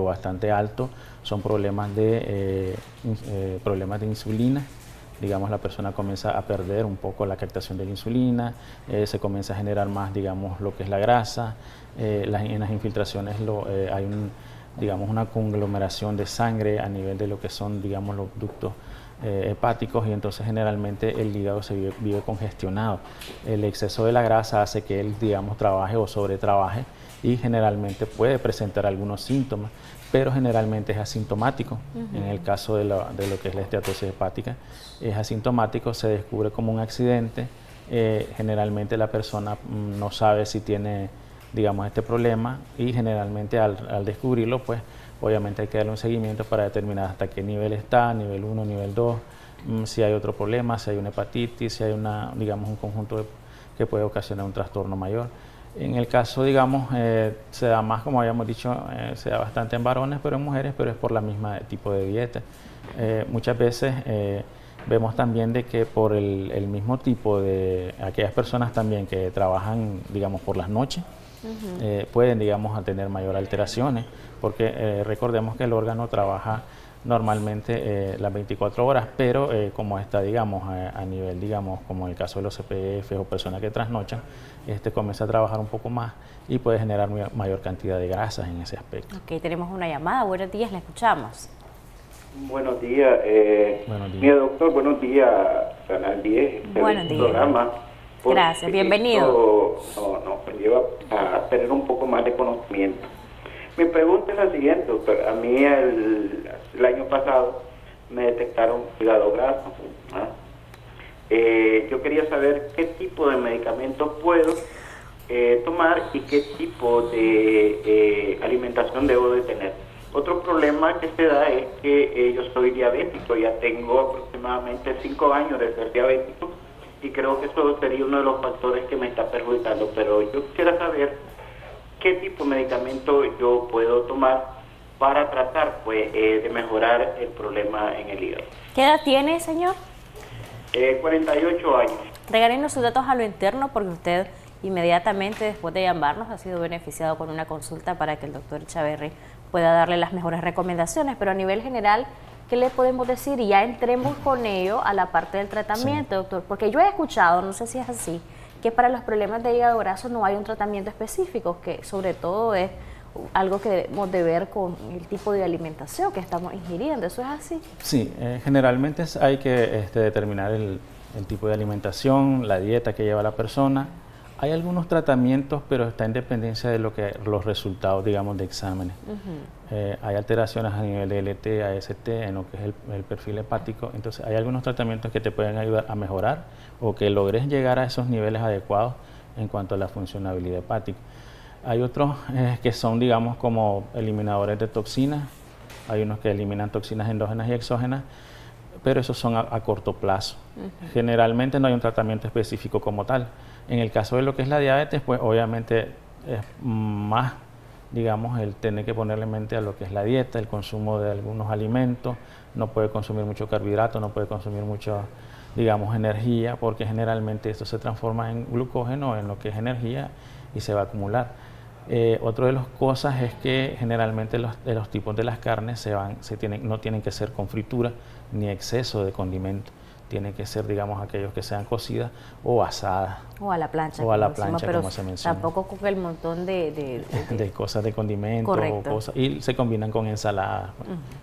bastante alto son problemas de insulina. Digamos, la persona comienza a perder un poco la captación de la insulina, se comienza a generar más, digamos, lo que es la grasa, en las infiltraciones hay digamos, una conglomeración de sangre a nivel de lo que son, digamos, los ductos hepáticos, y entonces generalmente el hígado se vive congestionado. El exceso de la grasa hace que él, digamos, trabaje o sobretrabaje y generalmente puede presentar algunos síntomas, pero generalmente es asintomático. En el caso de lo que es la esteatosis hepática, es asintomático, se descubre como un accidente. Generalmente la persona no sabe si tiene, digamos, este problema, y generalmente al descubrirlo, pues obviamente hay que darle un seguimiento para determinar hasta qué nivel está, nivel 1, nivel 2, si hay otro problema, si hay una hepatitis, si hay digamos, un conjunto que puede ocasionar un trastorno mayor. En el caso, digamos, se da más, como habíamos dicho, se da bastante en varones, pero en mujeres, pero es por la misma tipo de dieta. Muchas veces vemos también de que por el mismo tipo de aquellas personas también que trabajan, digamos, por las noches, pueden, digamos, tener mayor alteraciones, porque recordemos que el órgano trabaja normalmente las 24 horas, pero como está, digamos, a nivel, digamos, como en el caso de los CPF o personas que trasnochan, comienza a trabajar un poco más y puede generar mayor cantidad de grasas en ese aspecto.
Ok, tenemos una llamada. Buenos días, la escuchamos.
Buenos días. Mira, doctor, buenos días, Canal 10.
Buenos días.
Programa.
Gracias, bienvenido.
Nos lleva a tener un poco más de conocimiento. Mi pregunta es la siguiente, doctor. A mí el año pasado me detectaron hígado graso. Yo quería saber qué tipo de medicamentos puedo tomar y qué tipo de alimentación debo de tener. Otro problema que se da es que yo soy diabético, ya tengo aproximadamente 5 años de ser diabético, y creo que eso sería uno de los factores que me está perjudicando, pero yo quisiera saber qué tipo de medicamento yo puedo tomar para tratar, pues, de mejorar el problema en el hígado.
¿Qué edad tiene, señor?
48 años.
Regálenos sus datos a lo interno, porque usted inmediatamente después de llamarnos ha sido beneficiado con una consulta para que el doctor Echaverri pueda darle las mejores recomendaciones, pero a nivel general, ¿qué le podemos decir? Y ya entremos con ello a la parte del tratamiento, doctor, porque yo he escuchado, no sé si es así, que para los problemas de hígado graso no hay un tratamiento específico, que sobre todo es algo que debemos de ver con el tipo de alimentación que estamos ingiriendo. ¿Eso es así?
Sí, generalmente hay que determinar el tipo de alimentación, la dieta que lleva la persona. Hay algunos tratamientos, pero está en dependencia de los resultados, digamos, de exámenes. Hay alteraciones a nivel de LT, AST, en lo que es el perfil hepático. Entonces, hay algunos tratamientos que te pueden ayudar a mejorar o que logres llegar a esos niveles adecuados en cuanto a la funcionabilidad hepática. Hay otros que son, digamos, como eliminadores de toxinas. Hay unos que eliminan toxinas endógenas y exógenas, pero esos son a corto plazo. Generalmente no hay un tratamiento específico como tal. En el caso de lo que es la diabetes, pues obviamente es más, digamos, el tener que ponerle mente a lo que es la dieta, el consumo de algunos alimentos. No puede consumir mucho carbohidrato, no puede consumir mucho, digamos, energía, porque generalmente esto se transforma en glucógeno, en lo que es energía, y se va a acumular. Otra de las cosas es que generalmente los tipos de las carnes no tienen que ser con fritura ni exceso de condimentos. tiene que ser, digamos, aquellos que sean cocidas o asadas.
O a la plancha.
O a la plancha, como se menciona.
Tampoco con el montón de
cosas de condimentos o cosas. Y se combinan con ensaladas.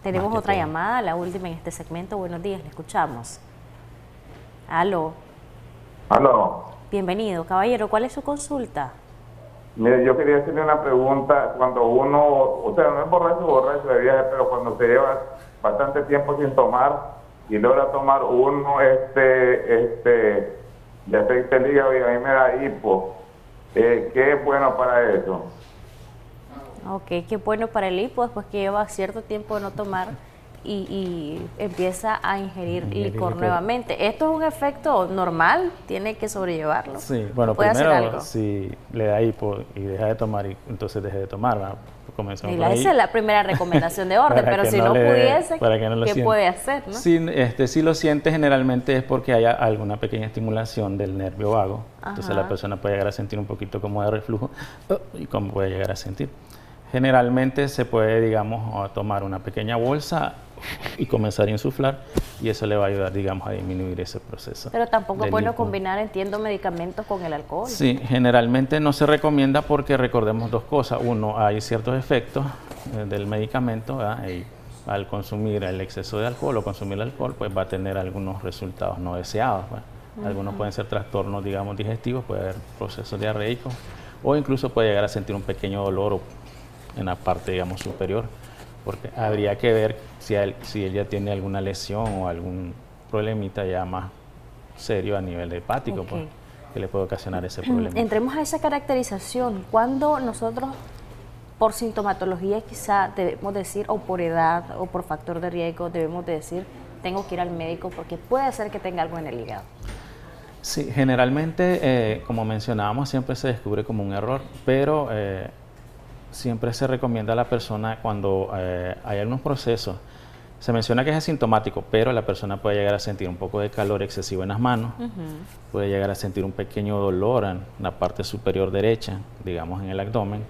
Tenemos otra llamada, la última en este segmento. Buenos días, le escuchamos. Aló.
Aló.
Bienvenido, caballero. ¿Cuál es su consulta?
Mire, yo quería hacerle una pregunta. Cuando uno, o sea, no es borracho de viaje, pero cuando se lleva bastante tiempo sin tomar y logra tomar uno de aceite de hígado y a mí me da hipo, ¿qué es bueno para eso?
Ok, qué bueno para el hipo después que lleva cierto tiempo de no tomar y empieza a ingerir licor nuevamente. ¿Esto es un efecto normal? ¿Tiene que sobrellevarlo?
Sí, bueno, primero si le da hipo y deja de tomar, entonces deje de tomar, ¿verdad?
Y esa es la primera recomendación de orden, pero si no pudiese, ¿qué puede hacer? ¿No?
Si lo siente, generalmente es porque haya alguna pequeña estimulación del nervio vago. Entonces la persona puede llegar a sentir un poquito como de reflujo y como puede llegar a sentir. Generalmente se puede, digamos, tomar una pequeña bolsa y comenzar a insuflar y eso le va a ayudar, digamos, a disminuir ese proceso.
Pero tampoco es bueno combinar, entiendo, medicamentos con el alcohol.
Sí, generalmente no se recomienda porque recordemos dos cosas. Uno, hay ciertos efectos del medicamento, ¿verdad? Y al consumir el exceso de alcohol o consumir el alcohol, pues va a tener algunos resultados no deseados. Algunos pueden ser trastornos, digamos, digestivos, puede haber procesos diarreicos o incluso puede llegar a sentir un pequeño dolor en la parte, digamos, superior. Porque habría que ver si ella tiene alguna lesión o algún problemita ya más serio a nivel hepático, pues, que le puede ocasionar ese problema.
Entremos a esa caracterización. ¿Cuándo nosotros, por sintomatología quizá debemos decir, o por edad o por factor de riesgo, debemos decir, tengo que ir al médico porque puede ser que tenga algo en el hígado?
Sí, generalmente, como mencionábamos, siempre se descubre como un error, pero siempre se recomienda a la persona cuando hay algunos procesos. Se menciona que es asintomático, pero la persona puede llegar a sentir un poco de calor excesivo en las manos, puede llegar a sentir un pequeño dolor en la parte superior derecha, digamos en el abdomen,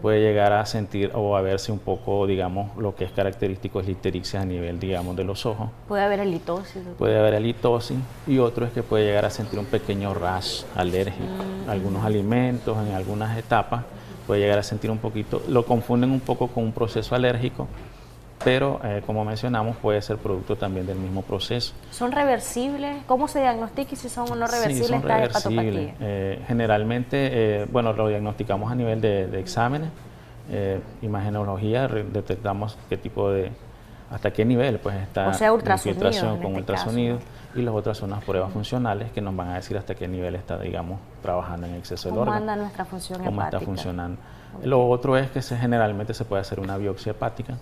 puede llegar a sentir o a verse un poco, digamos, lo que es característico es la ictericia a nivel, digamos, de los ojos.
Puede haber halitosis.
Puede haber halitosis y otro es que puede llegar a sentir un pequeño rash alérgico. Algunos alimentos en algunas etapas puede llegar a sentir un poquito, lo confunden un poco con un proceso alérgico, pero como mencionamos puede ser producto también del mismo proceso.
¿Son reversibles? ¿Cómo se diagnostica y si son o no reversibles
sí, son
estas hepatopatías?
Generalmente, bueno, lo diagnosticamos a nivel de exámenes, imagenología, detectamos qué tipo de, hasta qué nivel pues está la infiltración con ultrasonido y las otras son las pruebas funcionales que nos van a decir hasta qué nivel está, digamos, trabajando en exceso el órgano.
¿Cómo anda nuestra función
cómo
hepática?
Está funcionando. Lo otro es que generalmente se puede hacer una biopsia hepática.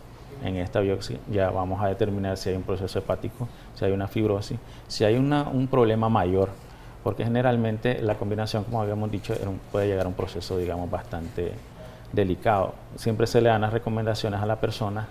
En esta biopsia ya vamos a determinar si hay un proceso hepático, si hay una fibrosis, si hay un problema mayor, porque generalmente la combinación, como habíamos dicho, puede llegar a un proceso, digamos, bastante delicado. Siempre se le dan las recomendaciones a la persona.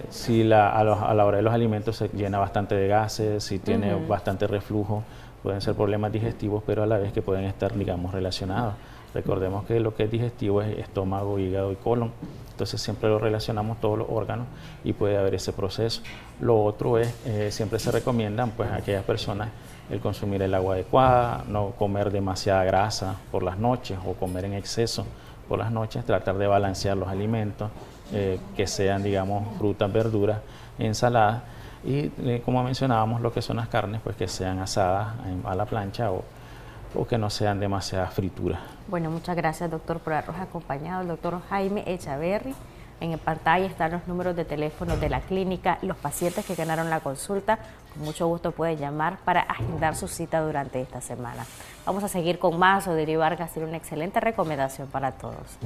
Si a la hora de los alimentos se llena bastante de gases, si tiene bastante reflujo, pueden ser problemas digestivos, pero a la vez que pueden estar, digamos, relacionados. Recordemos que lo que es digestivo es estómago, hígado y colon, entonces siempre lo relacionamos todos los órganos y puede haber ese proceso. Lo otro es, siempre se recomiendan pues a aquellas personas el consumir el agua adecuada, no comer demasiada grasa por las noches o comer en exceso por las noches, tratar de balancear los alimentos, que sean, digamos, frutas, verduras, ensaladas y como mencionábamos lo que son las carnes, pues que sean asadas a la plancha o que no sean demasiadas frituras.
Bueno, muchas gracias, doctor, por habernos acompañado. El doctor Jaime Echaverri. En pantalla están los números de teléfono de la clínica. Los pacientes que ganaron la consulta, con mucho gusto pueden llamar para agendar su cita durante esta semana. Vamos a seguir con más. Odirio Vargas tiene una excelente recomendación para todos.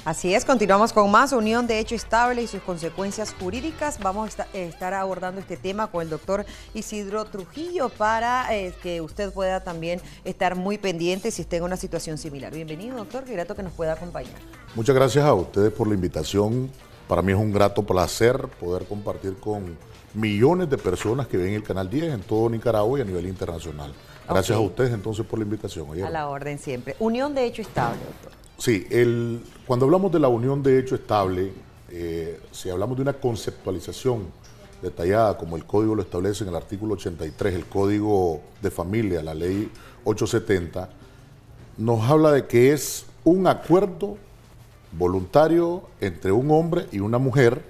Así es, continuamos con más unión de hecho estable y sus consecuencias jurídicas. Vamos a estar abordando este tema con el doctor Isidro Trujillo para que usted pueda también estar muy pendiente si está en una situación similar. Bienvenido, doctor, qué grato que nos pueda acompañar.
Muchas gracias a ustedes por la invitación. Para mí es un grato placer poder compartir con millones de personas que ven el Canal 10 en todo Nicaragua y a nivel internacional. Gracias a ustedes entonces por la invitación.
A la orden siempre. Unión de hecho estable, doctor.
Sí, cuando hablamos de la unión de hecho estable, si hablamos de una conceptualización detallada como el código lo establece en el artículo 83, el código de familia, la ley 870, nos habla de que es un acuerdo voluntario entre un hombre y una mujer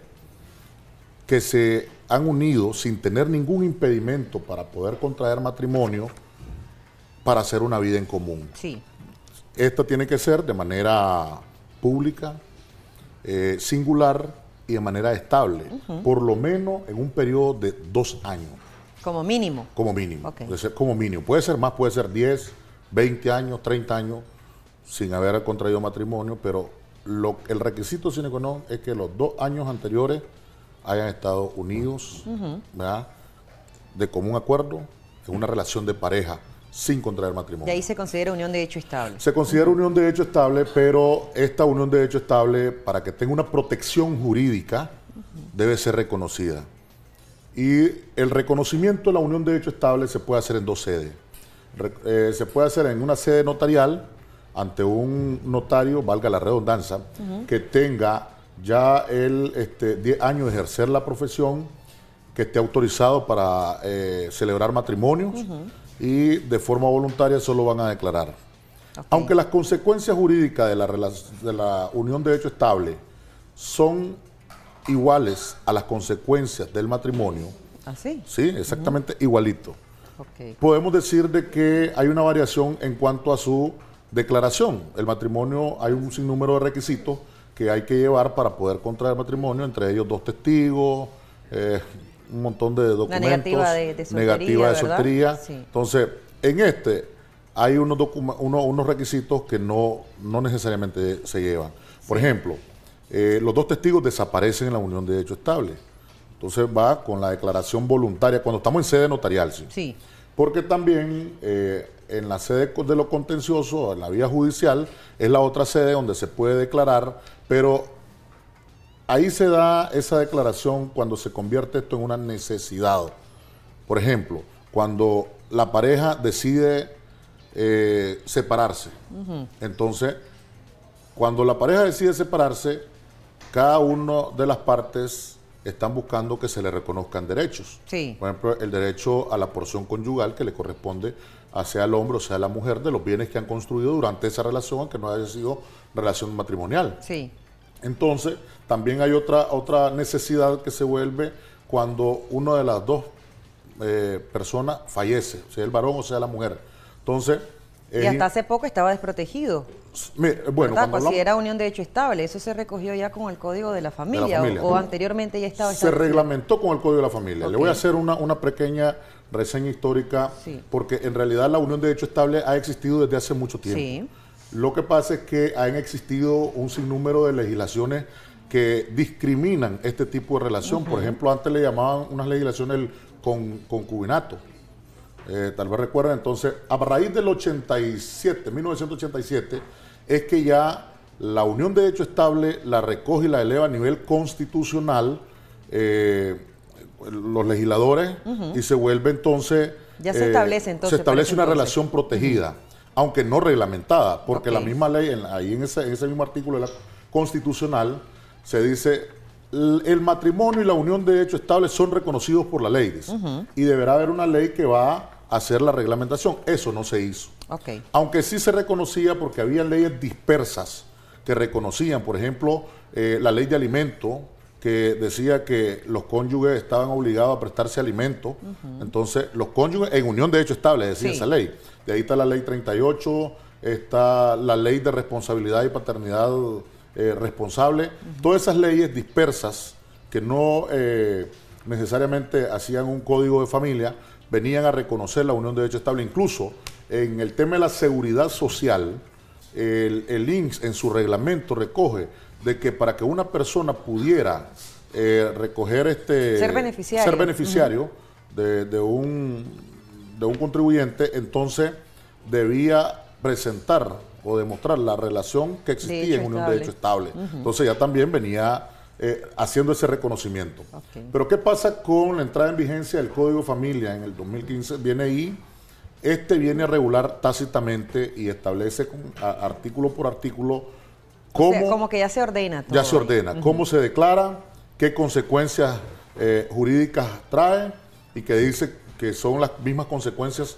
que se han unido sin tener ningún impedimento para poder contraer matrimonio para hacer una vida en común.
Sí.
Esta tiene que ser de manera pública, singular y de manera estable, por lo menos en un periodo de 2 años.
Como mínimo.
Como mínimo.
Okay.
Puede ser como mínimo. Puede ser más, puede ser 10, 20 años, 30 años sin haber contraído matrimonio, pero el requisito sine qua non es que los 2 años anteriores hayan estado unidos, ¿verdad?, de común acuerdo, en una relación de pareja, sin contraer matrimonio.
Y ahí se considera unión de hecho estable.
Se considera unión de hecho estable, pero esta unión de hecho estable, para que tenga una protección jurídica, debe ser reconocida. Y el reconocimiento de la unión de hecho estable se puede hacer en 2 sedes. Se puede hacer en una sede notarial, ante un notario, valga la redundancia, que tenga ya 10 años de ejercer la profesión, que esté autorizado para celebrar matrimonios, y de forma voluntaria solo van a declarar. Aunque las consecuencias jurídicas de la unión de hecho estable son iguales a las consecuencias del matrimonio,
¿Ah, sí?
Sí, exactamente igualito. Podemos decir de que hay una variación en cuanto a su declaración. El matrimonio, hay un sinnúmero de requisitos que hay que llevar para poder contraer matrimonio, entre ellos 2 testigos, un montón de documentos, negativa de soltería. Sí. Entonces, en hay unos requisitos que no necesariamente se llevan. Por ejemplo, los 2 testigos desaparecen en la unión de hecho estable. Entonces va con la declaración voluntaria, cuando estamos en sede notarial, sí.
Sí.
Porque también en la sede de lo contencioso, en la vía judicial, es la otra sede donde se puede declarar, pero ahí se da esa declaración cuando se convierte esto en una necesidad. Por ejemplo, cuando la pareja decide separarse. Entonces, cuando la pareja decide separarse, cada una de las partes están buscando que se le reconozcan derechos.
Sí.
Por ejemplo, el derecho a la porción conyugal que le corresponde a sea el hombre o sea la mujer de los bienes que han construido durante esa relación, aunque no haya sido relación matrimonial.
Sí.
Entonces, también hay otra necesidad que se vuelve cuando una de las 2 personas fallece, sea el varón o sea la mujer. Entonces...
y hasta hace poco estaba desprotegido.
Bueno,
si era unión de hecho estable, eso se recogió ya con el Código de la Familia, o anteriormente ya estaba
establecido. Se reglamentó con el Código de la Familia. Le voy a hacer una pequeña reseña histórica, porque en realidad la unión de hecho estable ha existido desde hace mucho tiempo.
Sí.
Lo que pasa es que han existido un sinnúmero de legislaciones que discriminan este tipo de relación. Por ejemplo, antes le llamaban unas legislaciones el concubinato. Tal vez recuerden, entonces, a raíz del 1987, es que ya la unión de hecho estable la recoge y la eleva a nivel constitucional los legisladores, y se vuelve entonces...
Ya se establece entonces.
Se establece una relación protegida, aunque no reglamentada, porque la misma ley, ahí en ese mismo artículo de la constitucional, se dice... El matrimonio y la unión de hecho estable son reconocidos por la ley, y deberá haber una ley que va a hacer la reglamentación. Eso no se hizo. Aunque sí se reconocía, porque había leyes dispersas que reconocían, por ejemplo, la ley de alimento, que decía que los cónyuges estaban obligados a prestarse alimento. Entonces, los cónyuges en unión de hecho estable, decía esa ley. De ahí está la ley 38, está la ley de responsabilidad y paternidad responsable. Todas esas leyes dispersas que no necesariamente hacían un código de familia, venían a reconocer la unión de hecho estable. Incluso en el tema de la seguridad social, el INSS en su reglamento recoge de que para que una persona pudiera recoger ser beneficiario de un contribuyente, entonces debía presentar o demostrar la relación que existía en unión de hecho estable. Entonces ya también venía haciendo ese reconocimiento. Pero ¿qué pasa con la entrada en vigencia del Código de Familia en el 2015? Viene ahí Este viene a regular tácitamente y establece artículo por artículo cómo...
O sea, como que ya se ordena todo.
Ya se ordena, cómo se declara, qué consecuencias jurídicas trae y que dice que son las mismas consecuencias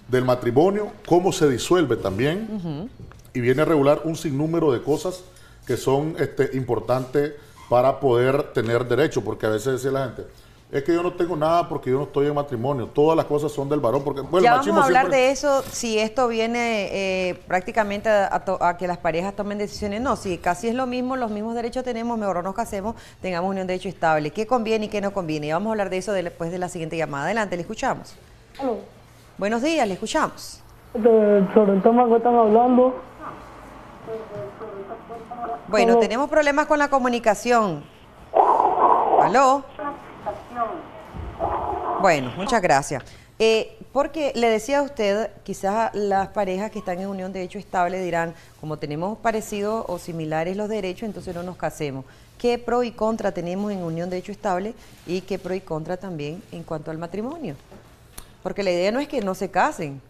del matrimonio, cómo se disuelve también, y viene a regular un sinnúmero de cosas que son importantes para poder tener derecho, porque a veces dice la gente, es que yo no tengo nada porque yo no estoy en matrimonio, todas las cosas son del varón, porque bueno,
ya vamos a hablar de eso, si esto viene prácticamente a que las parejas tomen decisiones. No, si casi es lo mismo, los mismos derechos tenemos, mejor nos casemos, tengamos unión de hecho estable. ¿Qué conviene y qué no conviene? Y vamos a hablar de eso después de la siguiente llamada. Adelante, le escuchamos.
Aló.
Buenos días, le escuchamos.
Sobre el tema que están hablando.
Bueno, tenemos problemas con la comunicación. ¿Aló? Bueno, muchas gracias. Porque le decía a usted, quizás las parejas que están en unión de hecho estable dirán, como tenemos parecidos o similares los derechos, entonces no nos casemos. ¿Qué pro y contra tenemos en unión de hecho estable y qué pro y contra también en cuanto al matrimonio? Porque la idea no es que no se casen.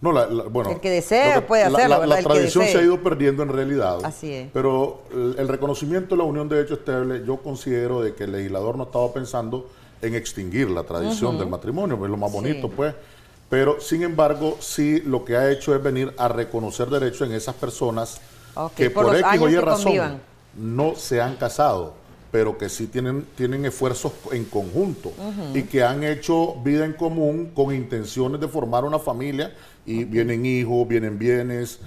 No, bueno,
el que desee puede hacerlo, ¿verdad?
La tradición se ha ido perdiendo en realidad.
Así es.
Pero el reconocimiento de la unión de hecho estable, yo considero de que el legislador no estaba pensando en extinguir la tradición del matrimonio, es lo más bonito, pues. Pero, sin embargo, sí lo que ha hecho es venir a reconocer derechos en esas personas que por X o Y razón no se han casado, pero que sí tienen esfuerzos en conjunto y que han hecho vida en común con intenciones de formar una familia y vienen hijos, vienen bienes.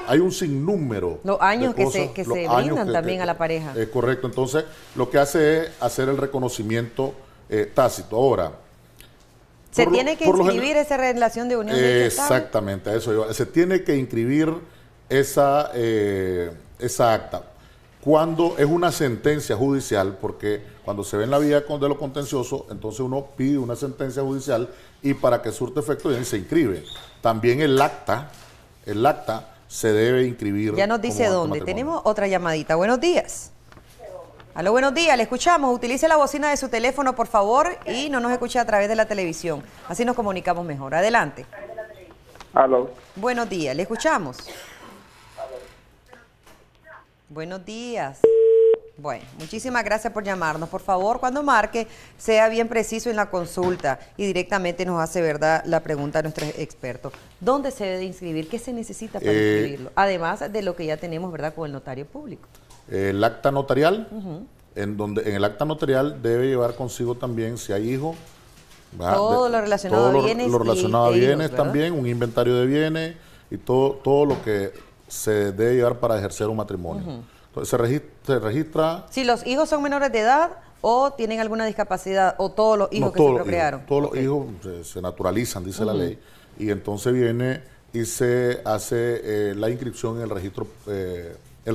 Hay un sinnúmero
los años
de cosas,
que se brindan también a la pareja.
Es correcto. Entonces, lo que hace es hacer el reconocimiento tácito. Ahora,
se tiene que inscribir esa relación de unión de hecho estable.
Exactamente, a eso iba. Se tiene que inscribir esa acta. Cuando es una sentencia judicial, porque cuando se ve en la vía de lo contencioso, entonces uno pide una sentencia judicial y para que surte efecto bien se inscribe. También el acta se debe inscribir.
Ya nos dice dónde. Tenemos otra llamadita. Buenos días. Aló, buenos días. Le escuchamos. Utilice la bocina de su teléfono, por favor, y no nos escuche a través de la televisión. Así nos comunicamos mejor. Adelante.
Aló.
Buenos días. Le escuchamos. Buenos días. Bueno, muchísimas gracias por llamarnos. Por favor, cuando marque, sea bien preciso en la consulta y directamente nos hace verdad la pregunta a nuestro experto. ¿Dónde se debe inscribir? ¿Qué se necesita para inscribirlo? Además de lo que ya tenemos, ¿verdad?, con el notario público.
El acta notarial, en el acta notarial debe llevar consigo también, si hay hijos,
todo lo relacionado a bienes.
Lo relacionado a bienes
hijos,
también, un inventario de bienes y todo lo que se debe llevar para ejercer un matrimonio. Entonces se registra...
Si los hijos son menores de edad o tienen alguna discapacidad o todos los hijos que se procrearon.
Todos los hijos se naturalizan, dice la ley, y entonces viene y se hace la inscripción en el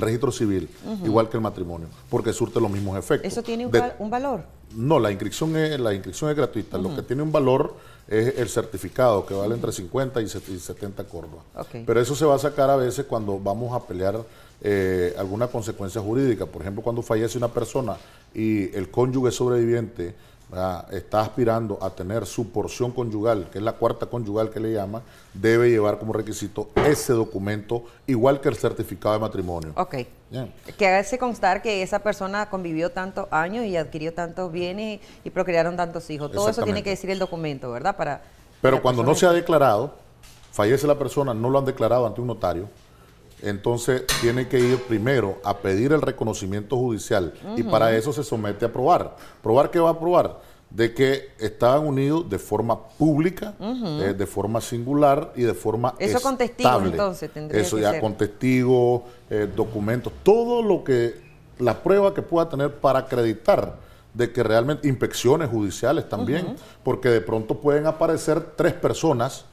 registro civil, igual que el matrimonio, porque surte los mismos efectos.
¿Eso tiene un valor?
No, la inscripción es gratuita. Lo que tiene un valor es el certificado, que vale entre 50 y 70 córdobas. Pero eso se va a sacar a veces cuando vamos a pelear alguna consecuencia jurídica. Por ejemplo, cuando fallece una persona y el cónyuge sobreviviente está aspirando a tener su porción conyugal, que es la cuarta conyugal que le llama, debe llevar como requisito ese documento, igual que el certificado de matrimonio.
Bien. Que hace constar que esa persona convivió tantos años y adquirió tantos bienes y procrearon tantos hijos. Todo eso tiene que decir el documento, ¿verdad?
Pero cuando no se ha declarado, fallece la persona, no lo han declarado ante un notario, entonces tiene que ir primero a pedir el reconocimiento judicial y para eso se somete a probar. ¿Probar qué va a probar? De que estaban unidos de forma pública, de forma singular y de forma
eso
estable.
Con testigos entonces tendría
eso
que
ya
ser.
Con testigos, documentos, todo lo que, la prueba que pueda tener para acreditar de que realmente, inspecciones judiciales también, porque de pronto pueden aparecer 3 personas,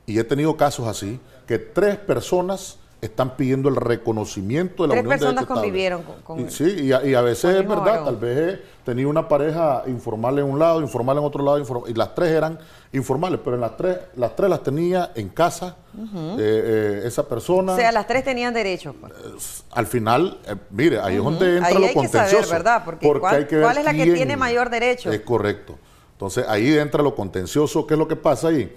y he tenido casos así, que 3 personas están pidiendo el reconocimiento de la unión de hecho estable.
3 personas convivieron con
Sí, y a veces es verdad, varón. Tal vez tenía una pareja informal en un lado, informal en otro lado, y las 3 eran informales, pero en las tres las tenía en casa esa persona.
O sea, las 3 tenían derecho.
Al final, mire, ahí es donde entra
ahí
lo
hay
contencioso.
Que saber, ¿verdad? Porque
hay que ver
¿cuál es la que tiene mayor derecho?
Es correcto. Entonces, ahí entra lo contencioso. ¿Qué es lo que pasa ahí?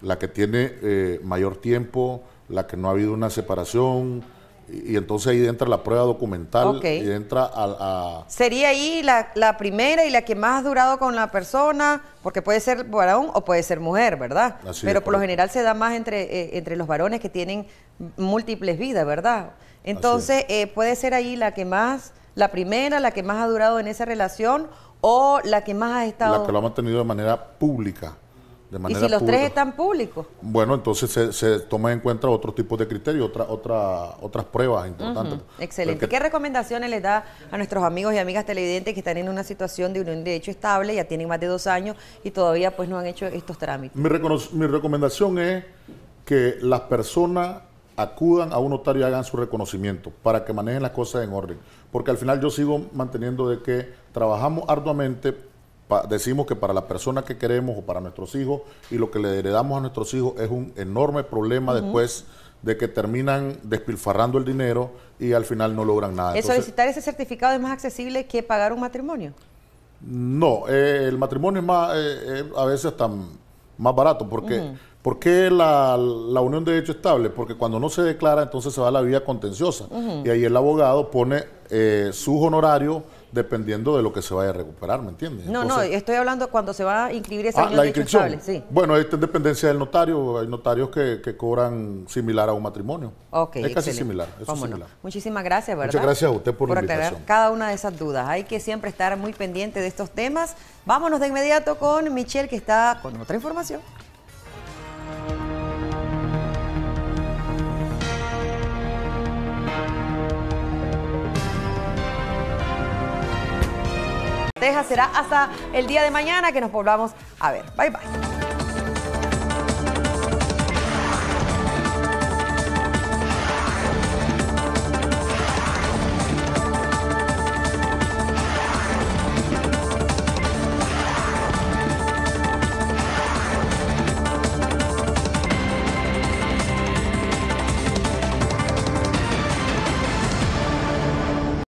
la que tiene mayor tiempo, la que no ha habido una separación, y entonces ahí entra la prueba documental y entra a...
¿Sería ahí la primera y la que más ha durado con la persona? Porque puede ser varón o puede ser mujer, ¿verdad? Pero por lo general se da más entre los varones que tienen múltiples vidas, ¿verdad? Entonces, puede ser ahí la primera, la que más ha durado en esa relación, o la que más ha estado...
La que lo ha mantenido de manera pública.
¿Y si los tres están públicos?
Bueno, entonces se toma en cuenta otro tipo de criterios, otras pruebas importantes.
Excelente. ¿Qué recomendaciones les da a nuestros amigos y amigas televidentes que están en una situación de unión de hecho estable, ya tienen más de 2 años y todavía pues no han hecho estos trámites?
Mi recomendación es que las personas acudan a un notario y hagan su reconocimiento para que manejen las cosas en orden. Porque al final yo sigo manteniendo de que trabajamos arduamente, decimos que para la persona que queremos o para nuestros hijos, y lo que le heredamos a nuestros hijos es un enorme problema después de que terminan despilfarrando el dinero y al final no logran nada.
Entonces, ¿solicitar ese certificado es más accesible que pagar un matrimonio?
No, el matrimonio es más, a veces hasta más barato, porque ¿por qué la unión de hecho estable? Porque cuando no se declara, entonces se va a la vía contenciosa, y ahí el abogado pone sus honorarios dependiendo de lo que se vaya a recuperar, ¿me entiendes?
No, estoy hablando cuando se va a inscribir esa unión de hecho estable. Sí.
Bueno, esto es dependencia del notario. Hay notarios que cobran similar a un matrimonio. Es casi similar. Eso es similar.
Muchísimas gracias, ¿verdad?
Muchas gracias a usted por la invitación.
Aclarar cada una de esas dudas. Hay que siempre estar muy pendiente de estos temas. Vámonos de inmediato con Michelle, que está con otra información. Será hasta el día de mañana que nos volvamos a ver. Bye, bye.